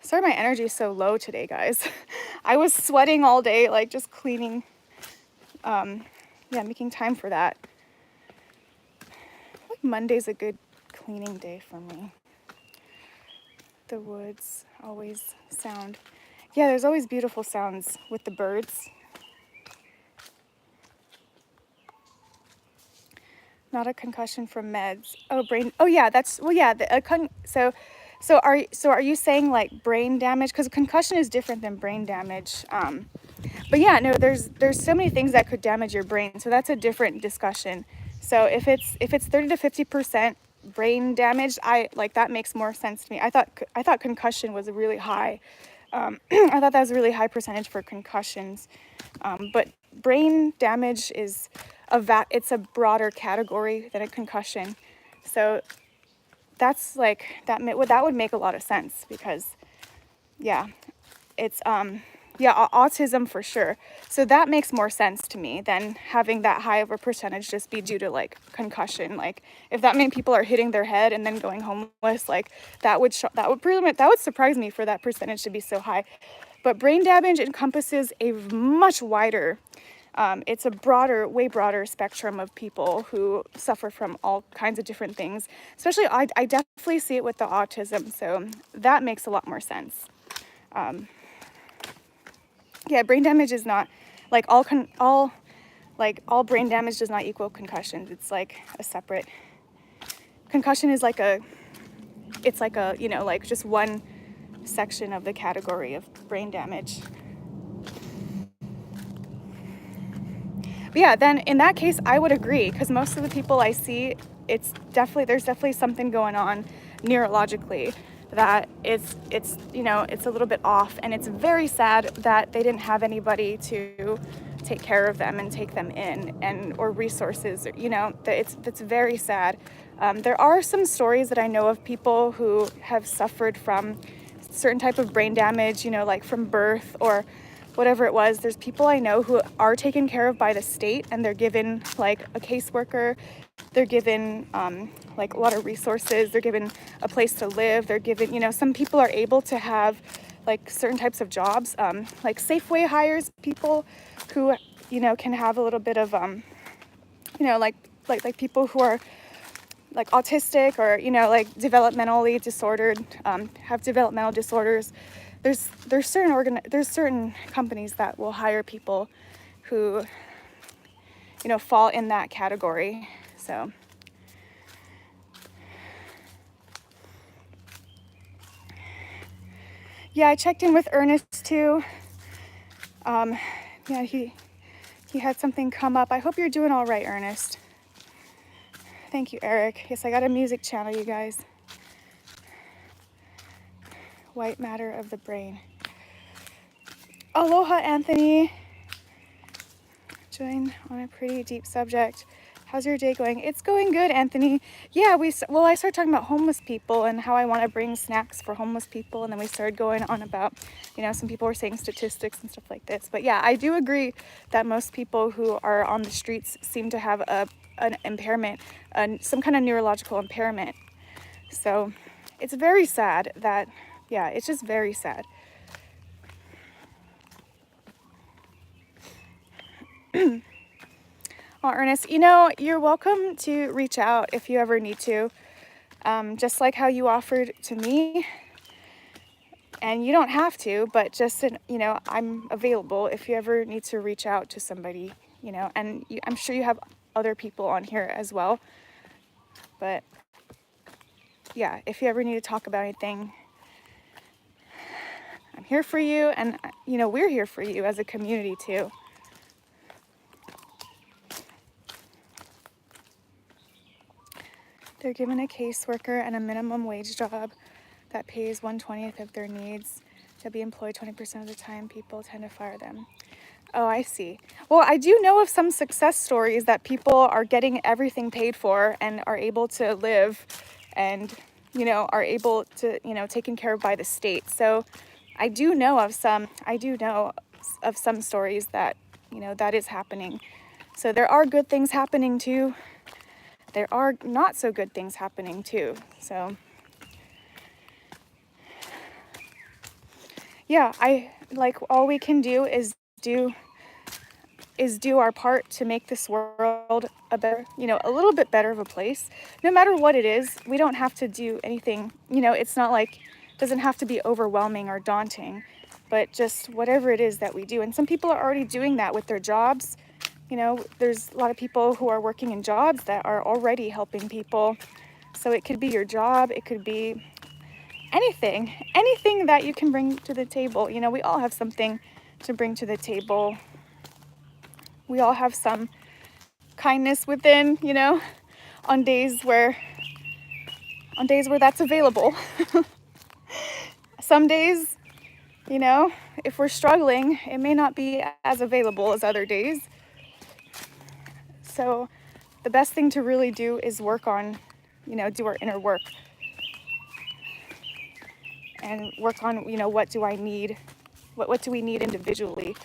Sorry, my energy is so low today, guys. I was sweating all day, just cleaning. Making time for that. Monday's a good cleaning day for me. The woods always sound. Yeah, there's always beautiful sounds with the birds. Not a concussion from meds. Oh, brain. Oh, yeah. That's well, yeah. So are you saying like brain damage? Because concussion is different than brain damage. But yeah, no. There's so many things that could damage your brain. So that's a different discussion. So if it's 30 to 50% brain damage, I like that makes more sense to me. I thought concussion was a really high. I thought that was a really high percentage for concussions. But brain damage is it's a broader category than a concussion. So that's like that would make a lot of sense because yeah, it's yeah, autism for sure. So that makes more sense to me than having that high of a percentage just be due to like concussion. Like if that many people are hitting their head and then going homeless, like that would surprise me for that percentage to be so high. But brain damage encompasses a much wider, it's a way broader spectrum of people who suffer from all kinds of different things. Especially, I definitely see it with the autism, so that makes a lot more sense. Yeah, brain damage is not like all brain damage does not equal concussions. It's like a separate concussion is like like just one section of the category of brain damage. But yeah, then in that case, I would agree because most of the people I see, there's definitely something going on neurologically that it's a little bit off, and it's very sad that they didn't have anybody to take care of them and take them in or resources. That's very sad. There are some stories that I know of people who have suffered from certain type of brain damage, like from birth or whatever it was. There's people I know who are taken care of by the state, and they're given like a caseworker. They're given like a lot of resources. They're given a place to live. They're given, some people are able to have like certain types of jobs. Like Safeway hires people who, can have a little bit of, like people who are like autistic or, like developmentally disordered, have developmental disorders. There's certain companies that will hire people who, fall in that category. So yeah, I checked in with Ernest too. Yeah, he had something come up. I hope you're doing all right, Ernest. Thank you, Eric. Yes, I got a music channel, you guys. White matter of the brain. Aloha, Anthony. Join on a pretty deep subject. How's your day going? It's going good, Anthony. Yeah, I started talking about homeless people and how I want to bring snacks for homeless people. And then we started going on about, some people were saying statistics and stuff like this. But yeah, I do agree that most people who are on the streets seem to have an impairment, some kind of neurological impairment. So it's very sad that, yeah, it's just very sad. Oh, Ernest, you're welcome to reach out if you ever need to, just like how you offered to me. And you don't have to, but just, I'm available if you ever need to reach out to somebody, and I'm sure you have other people on here as well. But yeah, if you ever need to talk about anything, I'm here for you. And, we're here for you as a community too. They're given a caseworker and a minimum wage job that pays 1/20th of their needs to be employed 20% of the time. People tend to fire them. Oh, I see. Well, I do know of some success stories that people are getting everything paid for and are able to live and, are able to, taken care of by the state. So I do know of some stories that, that is happening. So there are good things happening too. There are not so good things happening too. So yeah, all we can do is do our part to make this world a better, a little bit better of a place. No matter what it is, we don't have to do anything, it's not like, it doesn't have to be overwhelming or daunting, but just whatever it is that we do. And some people are already doing that with their jobs. You know, there's a lot of people who are working in jobs that are already helping people. So it could be your job, it could be anything that you can bring to the table. You know, we all have something to bring to the table. We all have some kindness within, you know, on days where that's available. Some days, you know, if we're struggling, it may not be as available as other days. So the best thing to really do is work on, you know, do our inner work and work on, you know, what do I need? What do we need individually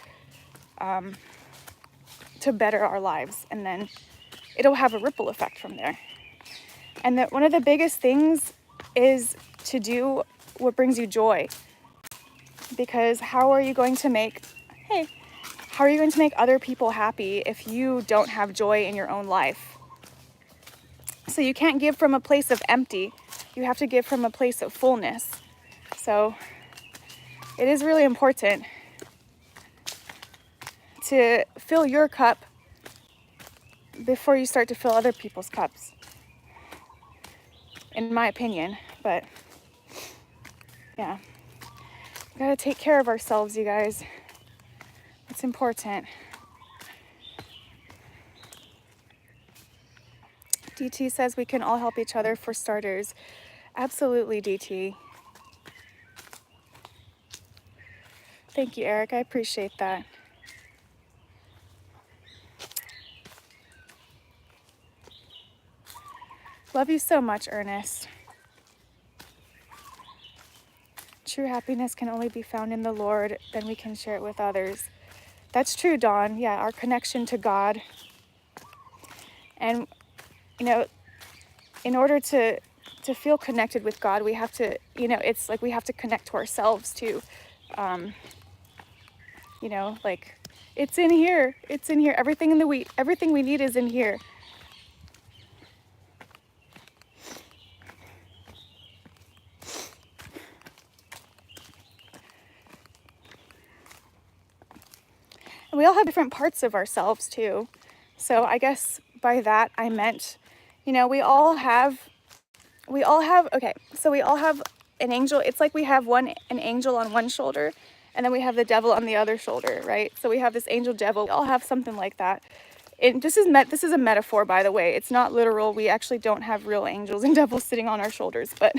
to better our lives? And then it'll have a ripple effect from there. And that one of the biggest things is to do what brings you joy. Because how are you going to make other people happy if you don't have joy in your own life? So you can't give from a place of empty. You have to give from a place of fullness. So it is really important to fill your cup before you start to fill other people's cups, in my opinion. But yeah, we gotta take care of ourselves, you guys. It's important. DT says we can all help each other for starters. Absolutely, DT. Thank you, Eric. I appreciate that. Love you so much, Ernest. True happiness can only be found in the Lord, then we can share it with others. That's true, Dawn. Yeah, our connection to God. And, you know, in order to feel connected with God, we have to, you know, it's like we have to connect to ourselves too. You know, like, it's in here. It's in here. Everything we need is in here. And we all have different parts of ourselves too. So I guess by that I meant, you know, we all have an angel. It's like we have an angel on one shoulder, and then we have the devil on the other shoulder, right? So we have this angel devil. We all have something like that. This is a metaphor, by the way. It's not literal. We actually don't have real angels and devils sitting on our shoulders, but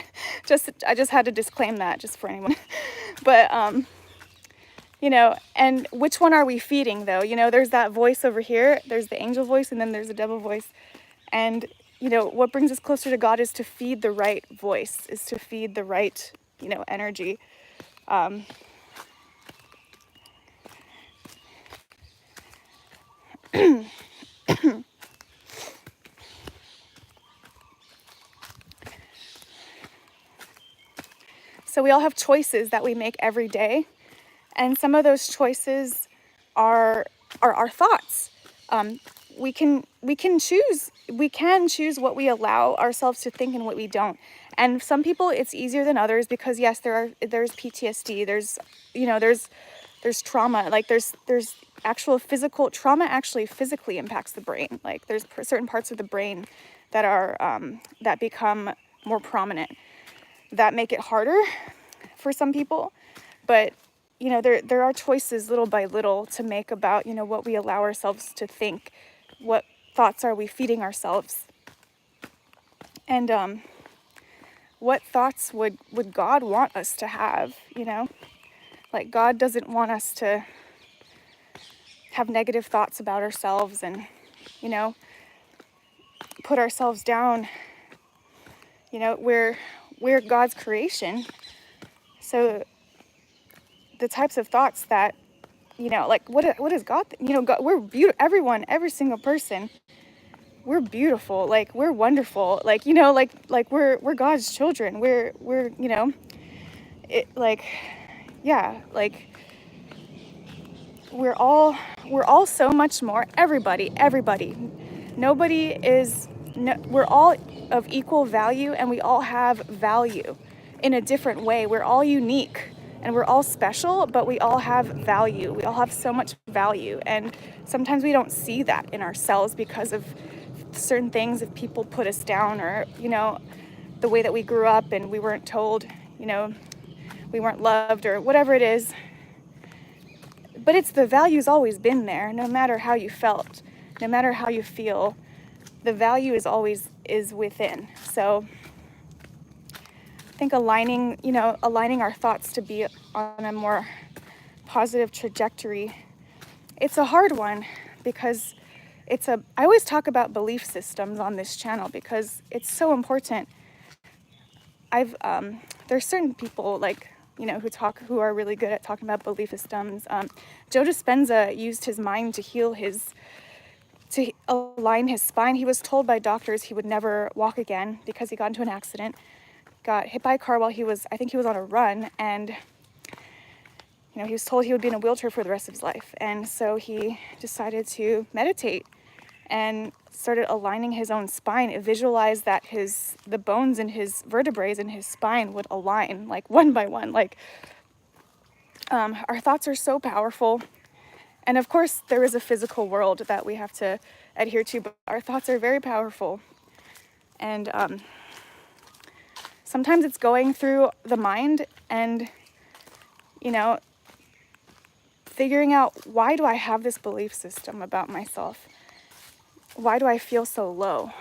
I just had to disclaim that just for anyone. But you know, and which one are we feeding though? You know, there's that voice over here, there's the angel voice, and then there's the devil voice. And you know, what brings us closer to God is to feed the right voice, is to feed the right, you know, energy. So we all have choices that we make every day. And some of those choices are our thoughts. We can choose what we allow ourselves to think and what we don't. And some people it's easier than others because yes, there's PTSD, there's trauma, like there's actual physical trauma actually physically impacts the brain. Like there's certain parts of the brain that are that become more prominent, that make it harder for some people. But you know, there are choices little by little to make about, you know, what we allow ourselves to think, what thoughts are we feeding ourselves, and what thoughts would God want us to have, you know? Like God doesn't want us to have negative thoughts about ourselves and, you know, put ourselves down. You know, we're God's creation. So the types of thoughts that, you know, like what is God, you know, God, we're beautiful, every single person, we're beautiful, like we're wonderful, like, you know, like we're God's children, we're you know, it, like, yeah, like we're all so much more. Everybody, nobody is, no, we're all of equal value, and we all have value in a different way. We're all unique. and we're all special, but we all have value. We all have so much value, and sometimes we don't see that in ourselves because of certain things. If people put us down, or the way that we grew up and we weren't told, we weren't loved, or whatever it is. But it's the value's always been there, no matter how you felt, no matter how you feel. The value is always within. So I think aligning our thoughts to be on a more positive trajectory, it's a hard one, because I always talk about belief systems on this channel because it's so important. There's certain people who are really good at talking about belief systems. Joe Dispenza used his mind to align his spine. He was told by doctors he would never walk again because he got into an accident, got hit by a car while he was on a run, and he was told he would be in a wheelchair for the rest of his life. And so he decided to meditate and started aligning his own spine. It visualized that the bones in his vertebrae in his spine would align, like one by one. Our thoughts are so powerful. And of course, there is a physical world that we have to adhere to, but our thoughts are very powerful. And sometimes it's going through the mind and, figuring out, why do I have this belief system about myself? Why do I feel so low?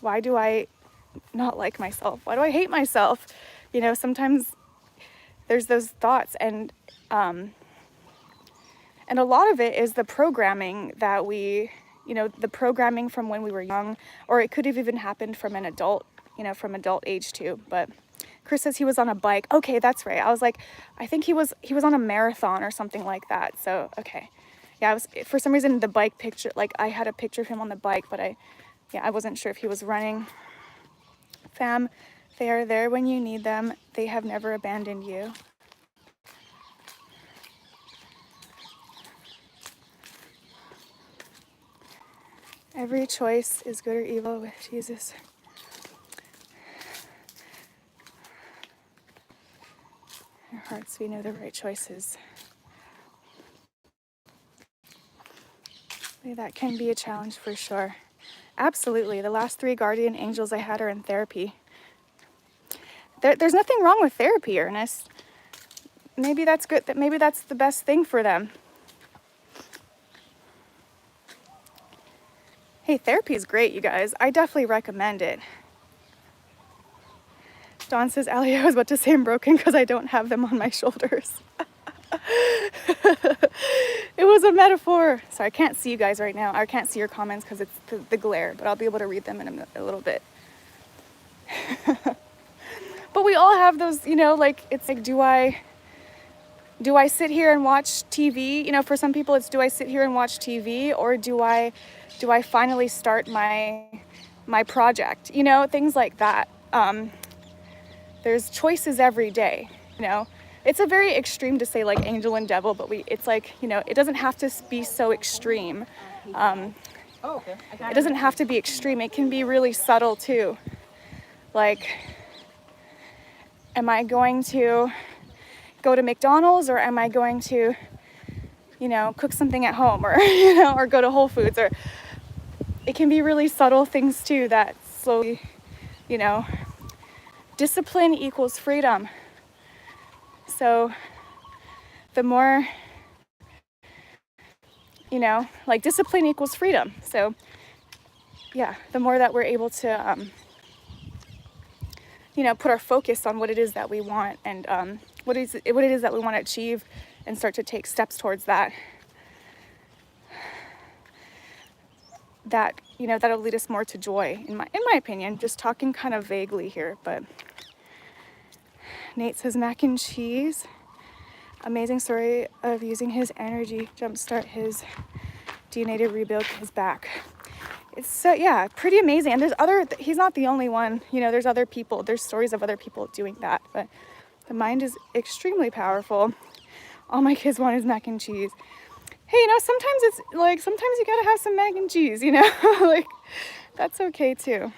Why do I not like myself? Why do I hate myself? Sometimes there's those thoughts, and a lot of it is the programming that the programming from when we were young, or it could have even happened from an adult, from adult age too. But Chris says he was on a bike. Okay, that's right. I was like, I think he was on a marathon or something like that. So, okay. Yeah, for some reason the bike picture, I had a picture of him on the bike, but I wasn't sure if he was running. Fam, they are there when you need them. They have never abandoned you. Every choice is good or evil with Jesus. Our hearts, we know the right choices. That can be a challenge for sure. Absolutely. The last 3 guardian angels I had are in therapy. There's nothing wrong with therapy, Ernest. Maybe that's good. Maybe that's the best thing for them. Hey, therapy is great, you guys. I definitely recommend it. Dawn says, Allie, I was about to say I'm broken because I don't have them on my shoulders. It was a metaphor. Sorry, I can't see you guys right now. I can't see your comments because it's the glare, but I'll be able to read them in a little bit. But we all have those, it's like, do I sit here and watch TV? For some people it's, do I sit here and watch TV, or do I finally start my project? Things like that. There's choices every day, It's a very extreme to say angel and devil, but it's it doesn't have to be so extreme. It doesn't have to be extreme. It can be really subtle too. Am I going to go to McDonald's, or am I going to, cook something at home, or, or go to Whole Foods? Or it can be really subtle things too that slowly, discipline equals freedom. So the more, discipline equals freedom. So yeah, the more that we're able to, put our focus on what it is that we want, and what it is that we want to achieve, and start to take steps towards that, that'll lead us more to joy, in my opinion. Just talking kind of vaguely here, but Nate says mac and cheese. Amazing story of using his energy jumpstart his DNA to rebuild his back. It's pretty amazing. And he's not the only one, there's other people, there's stories of other people doing that, but the mind is extremely powerful. All my kids want is mac and cheese. Hey, sometimes it's sometimes you gotta have some mac and cheese, that's okay too.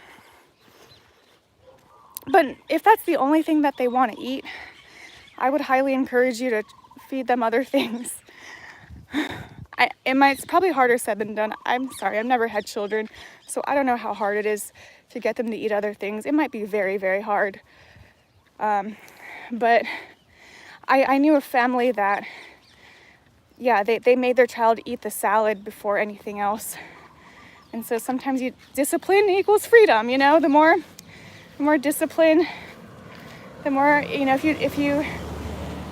But if that's the only thing that they want to eat, I would highly encourage you to feed them other things. It's probably harder said than done. I'm sorry, I've never had children, so I don't know how hard it is to get them to eat other things. It might be very, very hard. But I knew a family that, yeah, they made their child eat the salad before anything else. And so sometimes discipline equals freedom, you know, the more discipline, the more, you know, if you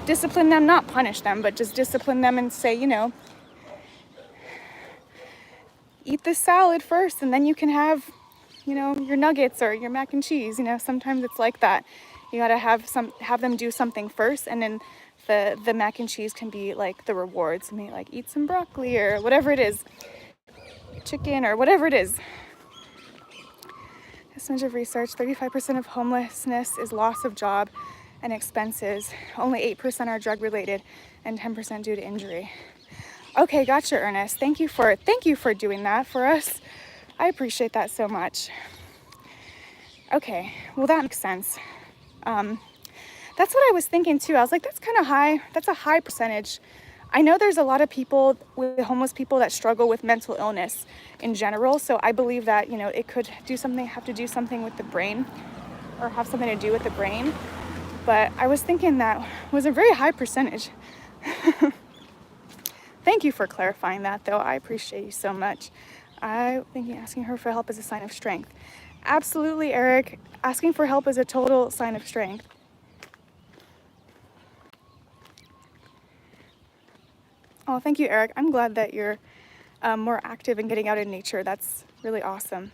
discipline them, not punish them, but just discipline them and say, you know, eat the salad first and then you can have, you know, your nuggets or your mac and cheese. You know, sometimes it's like that. You gotta have them do something first, and then the mac and cheese can be like the rewards. Maybe like eat some broccoli or whatever it is, chicken or whatever it is. Percentage of research, 35% of homelessness is loss of job and expenses. Only 8% are drug related and 10% due to injury. Okay, gotcha, Ernest. Thank you for doing that for us. I appreciate that so much. Okay, well that makes sense. That's what I was thinking too. I was like, that's kind of high. That's a high percentage. I know there's a lot of people, with homeless people, that struggle with mental illness in general. So I believe that, you know, it could have to do something with the brain, or have something to do with the brain. But I was thinking that was a very high percentage. Thank you for clarifying that, though. I appreciate you so much. I think asking her for help is a sign of strength. Absolutely, Eric. Asking for help is a total sign of strength. Oh, thank you, Eric. I'm glad that you're more active in getting out in nature. That's really awesome.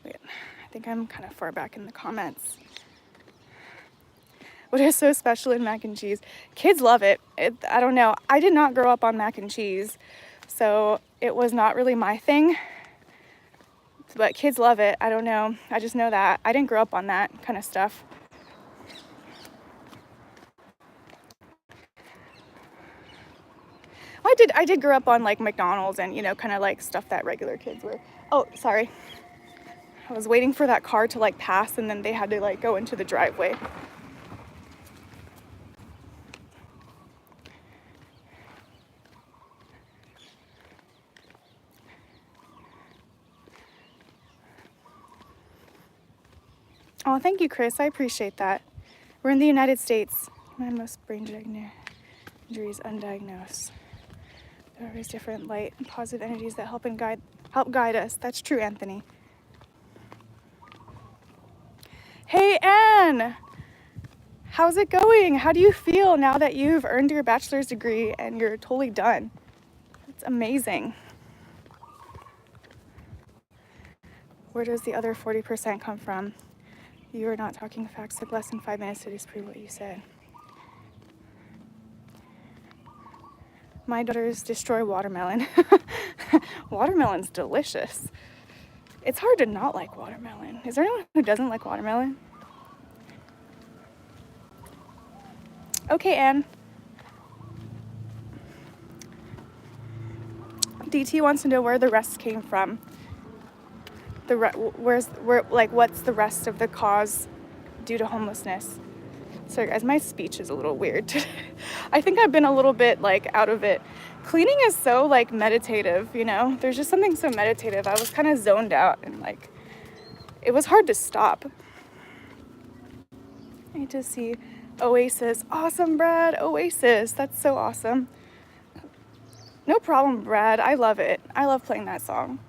Wait, I think I'm kind of far back in the comments. What is so special in mac and cheese? Kids love it. I don't know. I did not grow up on mac and cheese, so it was not really my thing. But kids love it. I don't know. I just know that. I didn't grow up on that kind of stuff. I did grow up on like McDonald's and, you know, kind of like stuff that regular kids were. Oh, sorry. I was waiting for that car to like pass, and then they had to like go into the driveway. Oh, thank you, Chris. I appreciate that. We're in the United States. My most brain injuries undiagnosed. There are always different light and positive energies that help guide us. That's true, Anthony. Hey, Anne! How's it going? How do you feel now that you've earned your bachelor's degree and you're totally done? It's amazing. Where does the other 40% come from? You are not talking facts. Took less than 5 minutes to disprove what you said. My daughters destroy watermelon. Watermelon's delicious. It's hard to not like watermelon. Is there anyone who doesn't like watermelon? Okay, Anne. DT wants to know where the rest came from. What's the rest of the cause due to homelessness? Sorry guys, my speech is a little weird today. I think I've been a little bit like out of it. Cleaning is so like meditative, you know? There's just something so meditative. I was kind of zoned out and like, it was hard to stop. I need to see Oasis. Awesome, Brad. Oasis. That's so awesome. No problem, Brad. I love it. I love playing that song.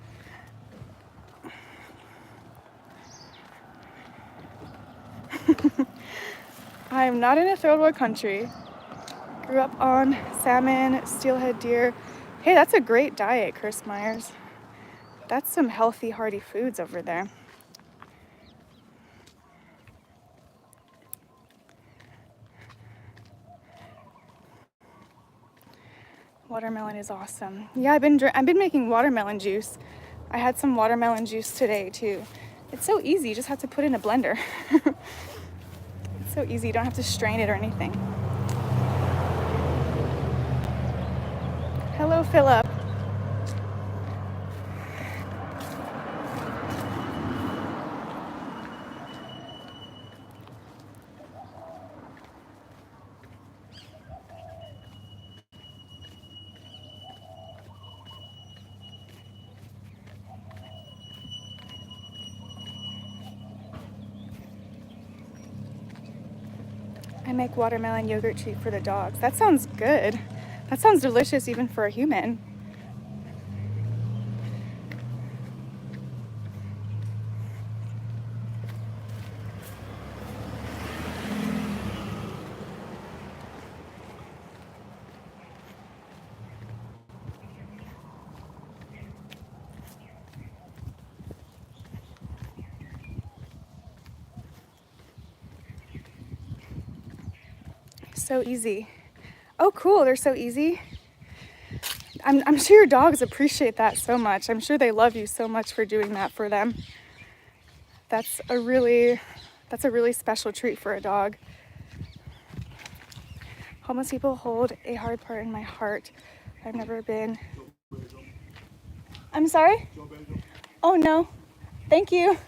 I am not in a third world country. Grew up on salmon, steelhead deer. Hey, that's a great diet, Chris Myers. That's some healthy, hearty foods over there. Watermelon is awesome. Yeah, I've been making watermelon juice. I had some watermelon juice today too. It's so easy. You just have to put it in a blender. It's so easy. You don't have to strain it or anything. Hello, Philip. I make watermelon yogurt treat for the dogs. That sounds good. That sounds delicious even for a human. So easy. Oh, cool. They're so easy. I'm sure your dogs appreciate that so much. I'm sure they love you so much for doing that for them. That's a really special treat for a dog. Homeless people hold a hard part in my heart. I've never been. I'm sorry? Oh, no. Thank you.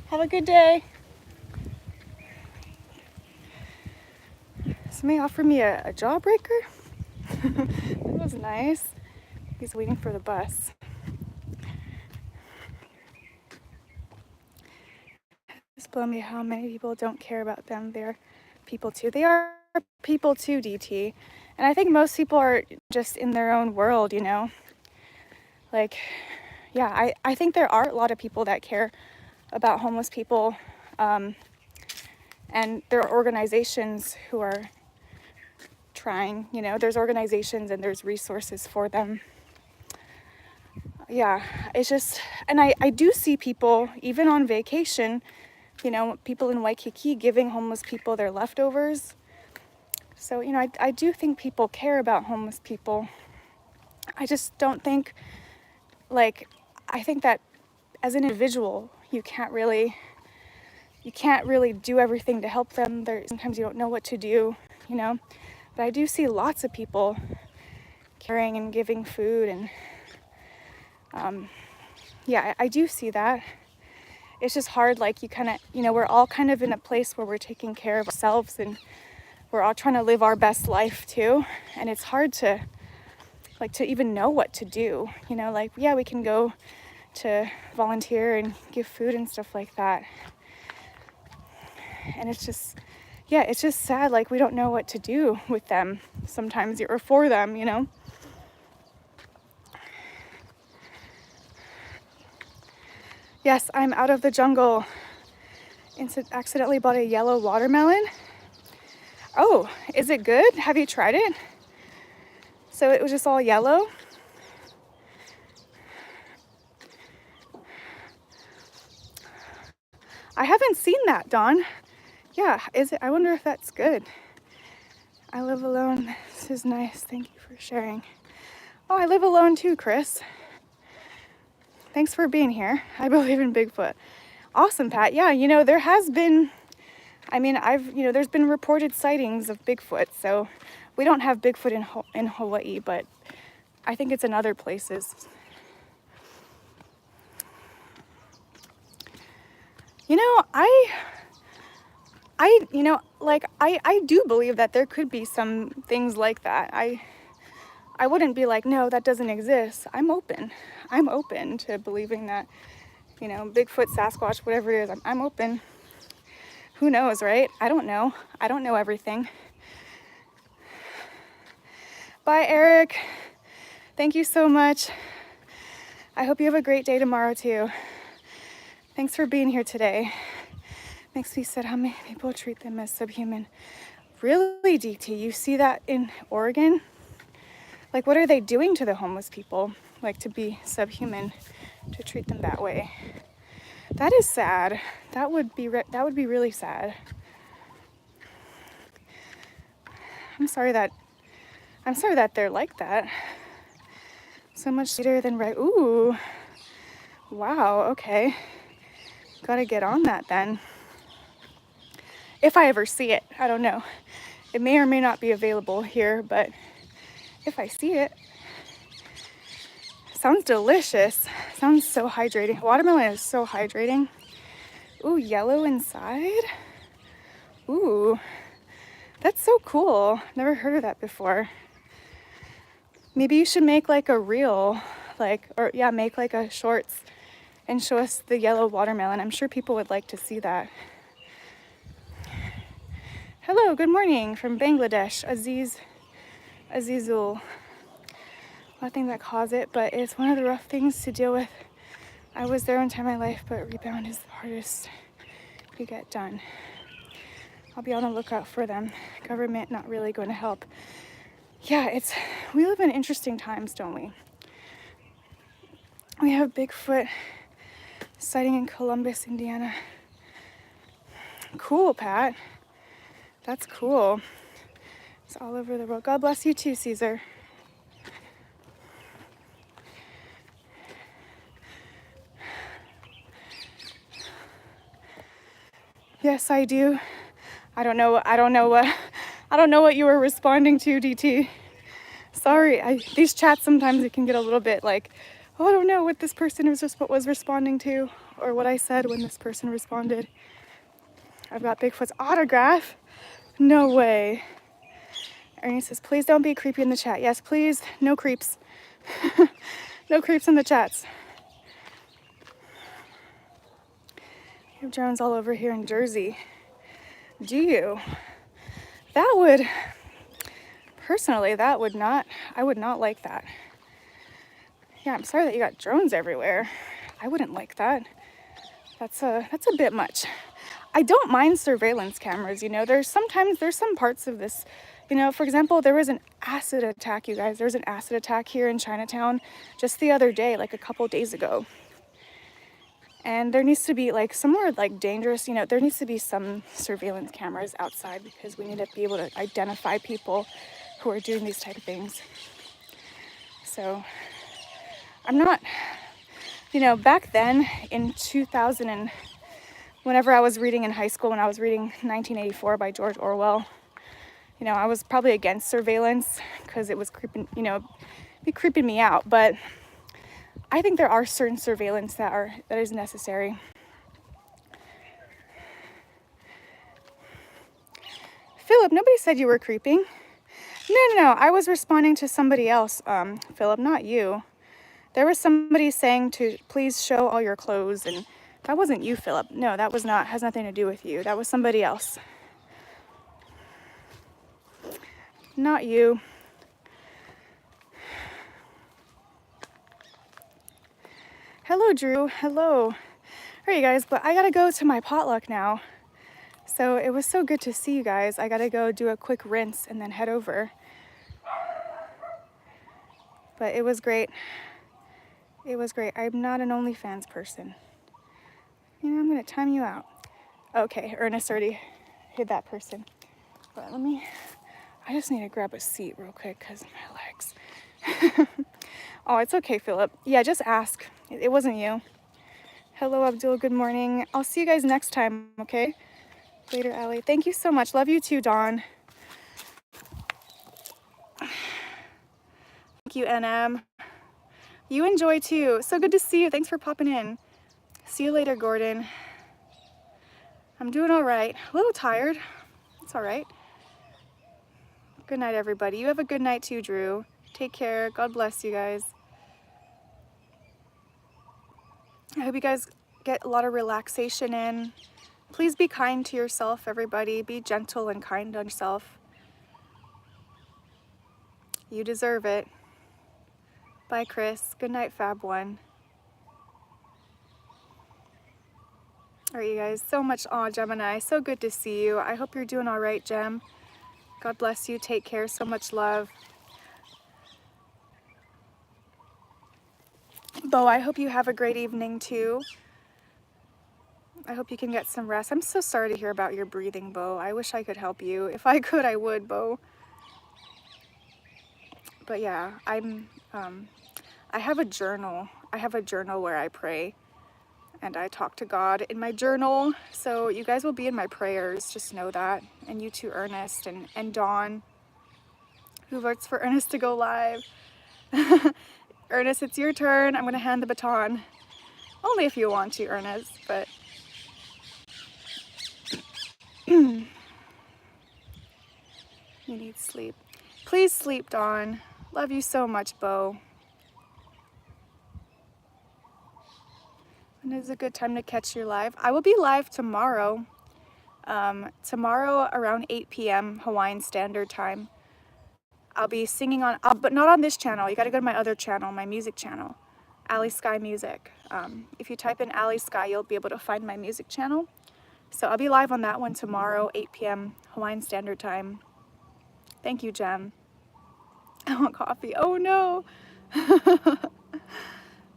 Have a good day. Somebody offered me a jawbreaker. That was nice. He's waiting for the bus. Just blow me how many people don't care about them. They're people too. They are people too, DT. And I think most people are just in their own world, you know? Like, yeah, I think there are a lot of people that care about homeless people. And there are organizations who are trying, you know, there's organizations and there's resources for them. Yeah, it's just, and I do see people, even on vacation, you know, people in Waikiki giving homeless people their leftovers. So, you know, I do think people care about homeless people. I just don't think, like, I think that as an individual, you can't really do everything to help them. Sometimes you don't know what to do, you know. But I do see lots of people caring and giving food, and yeah, I do see that. It's just hard, like, you kind of, you know, we're all kind of in a place where we're taking care of ourselves and we're all trying to live our best life too. And it's hard to, like, to even know what to do, you know, like, yeah, we can go to volunteer and give food and stuff like that. And it's just, yeah, it's just sad, like, we don't know what to do with them sometimes, or for them, you know. Yes, I'm out of the jungle. Accidentally bought a yellow watermelon. Oh, is it good? Have you tried it? So it was just all yellow. I haven't seen that, Dawn. Yeah, is it? I wonder if that's good. I live alone. This is nice. Thank you for sharing. Oh, I live alone too, Chris. Thanks for being here. I believe in Bigfoot. Awesome, Pat. Yeah, you know, there has been, I mean, there's been reported sightings of Bigfoot. So we don't have Bigfoot in Hawaii, but I think it's in other places. You know, I do believe that there could be some things like that. I wouldn't be like, no, that doesn't exist. I'm open to believing that, you know, Bigfoot, Sasquatch, whatever it is, I'm open. Who knows, right? I don't know everything. Bye, Eric. Thank you so much. I hope you have a great day tomorrow too. Thanks for being here today. Makes me sad how many people treat them as subhuman. Really, DT, you see that in Oregon? Like, what are they doing to the homeless people? Like, to be subhuman, to treat them that way. That is sad. That would be really sad. I'm sorry that they're like that. So much later than right. Ooh. Wow, okay. Gotta get on that then. If I ever see it, I don't know. It may or may not be available here, but if I see it, sounds delicious. Sounds so hydrating. Watermelon is so hydrating. Ooh, yellow inside. Ooh, that's so cool. Never heard of that before. Maybe you should make like a reel, make like a shorts and show us the yellow watermelon. I'm sure people would like to see that. Hello, good morning from Bangladesh, Azizul. Nothing that caused it, but it's one of the rough things to deal with. I was there one time in my life, but rebound is the hardest to get done. I'll be on the lookout for them. Government not really going to help. Yeah, we live in interesting times, don't we? We have Bigfoot sighting in Columbus, Indiana. Cool, Pat. That's cool. It's all over the world. God bless you too, Caesar. Yes, I do. I don't know what you were responding to, DT. Sorry, these chats sometimes it can get a little bit like, oh, I don't know what this person was responding to, or what I said when this person responded. I've got Bigfoot's autograph. No way. Ernie says, please don't be creepy in the chat. Yes, please, no creeps. No creeps in the chats. You have drones all over here in Jersey. Do you? Personally, I would not like that. Yeah, I'm sorry that you got drones everywhere. I wouldn't like that. That's a bit much. I don't mind surveillance cameras, you know. There's some parts of this, you know, for example, there was an acid attack, you guys. There was an acid attack here in Chinatown just the other day, like a couple days ago. And there needs to be like somewhere like dangerous, you know, there needs to be some surveillance cameras outside because we need to be able to identify people who are doing these type of things. So I'm not, you know, back then in 2000 and whenever I was reading in high school, when I was reading 1984 by George Orwell, you know, I was probably against surveillance because it was creeping me out. But I think there are certain surveillance that is necessary. Philip, nobody said you were creeping. No. I was responding to somebody else, Philip, not you. There was somebody saying to please show all your clothes, and that wasn't you, Philip. No, that has nothing to do with you. That was somebody else. Not you. Hello, Drew. Hello. All right, you guys, but I gotta go to my potluck now. So it was so good to see you guys. I gotta go do a quick rinse and then head over. But it was great. It was great. I'm not an OnlyFans person. You know, I'm gonna time you out. Okay, Ernest already hit that person. But I just need to grab a seat real quick because my legs. Oh, it's okay, Philip. Yeah, just ask. It wasn't you. Hello, Abdul. Good morning. I'll see you guys next time, okay? Later, Allie. Thank you so much. Love you too, Dawn. Thank you, NM. You enjoy too. So good to see you. Thanks for popping in. See you later, Gordon. I'm doing all right. A little tired. It's all right. Good night, everybody. You have a good night too, Drew. Take care. God bless you guys. I hope you guys get a lot of relaxation in. Please be kind to yourself, everybody. Be gentle and kind on yourself. You deserve it. Bye, Chris. Good night, Fab One. All right, you guys. So much. Aw, Gemini. So good to see you. I hope you're doing all right, Gem. God bless you. Take care. So much love. Bo, I hope you have a great evening too. I hope you can get some rest. I'm so sorry to hear about your breathing, Bo. I wish I could help you. If I could, I would, Bo. But yeah, I have a journal. I have a journal where I pray and I talk to God in my journal. So you guys will be in my prayers. Just know that. And you too, Ernest and Dawn, who votes for Ernest to go live. Ernest, it's your turn. I'm going to hand the baton. Only if you want to, Ernest, but... You need sleep. Please sleep, Dawn. Love you so much, Bo. When is a good time to catch your live? I will be live tomorrow. Tomorrow around 8 p.m. Hawaiian Standard Time. I'll be singing on, but not on this channel. You gotta go to my other channel, my music channel, Ali Sky Music. If you type in Ali Sky, you'll be able to find my music channel. So I'll be live on that one tomorrow, 8 p.m. Hawaiian Standard Time. Thank you, Jem. I want coffee. Oh no.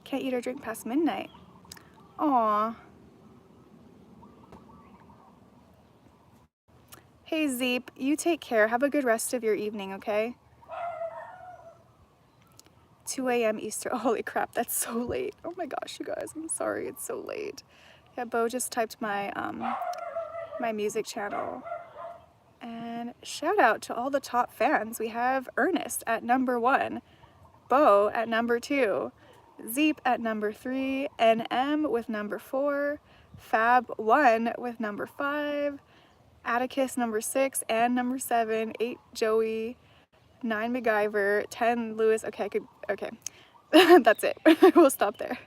Can't eat or drink past midnight. Aw. Hey Zeep, you take care. Have a good rest of your evening, okay? 2 a.m. Eastern. Holy crap, that's so late. Oh my gosh, you guys, I'm sorry, it's so late. Yeah, Bo just typed my my music channel. And shout out to all the top fans. We have Ernest at number 1, Bo at number 2, Zeep at number 3, NM with number 4, Fab1 with number 5, Atticus number 6 and number 7, 8 Joey, 9 MacGyver, 10 Lewis. Okay, I could, okay. That's it. We'll stop there.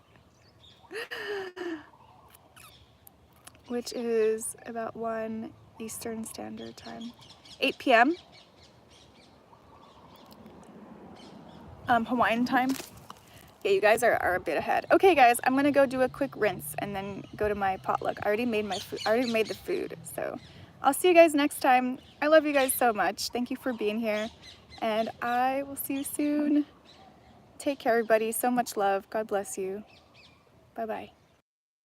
Which is about 1 Eastern Standard Time. 8 p.m. Hawaiian time. Yeah, you guys are a bit ahead. Okay guys, I'm gonna go do a quick rinse and then go to my potluck. I already made my food. I already made the food, so I'll see you guys next time. I love you guys so much. Thank you for being here, and I will see you soon. Take care, everybody. So much love. God bless you. Bye-bye.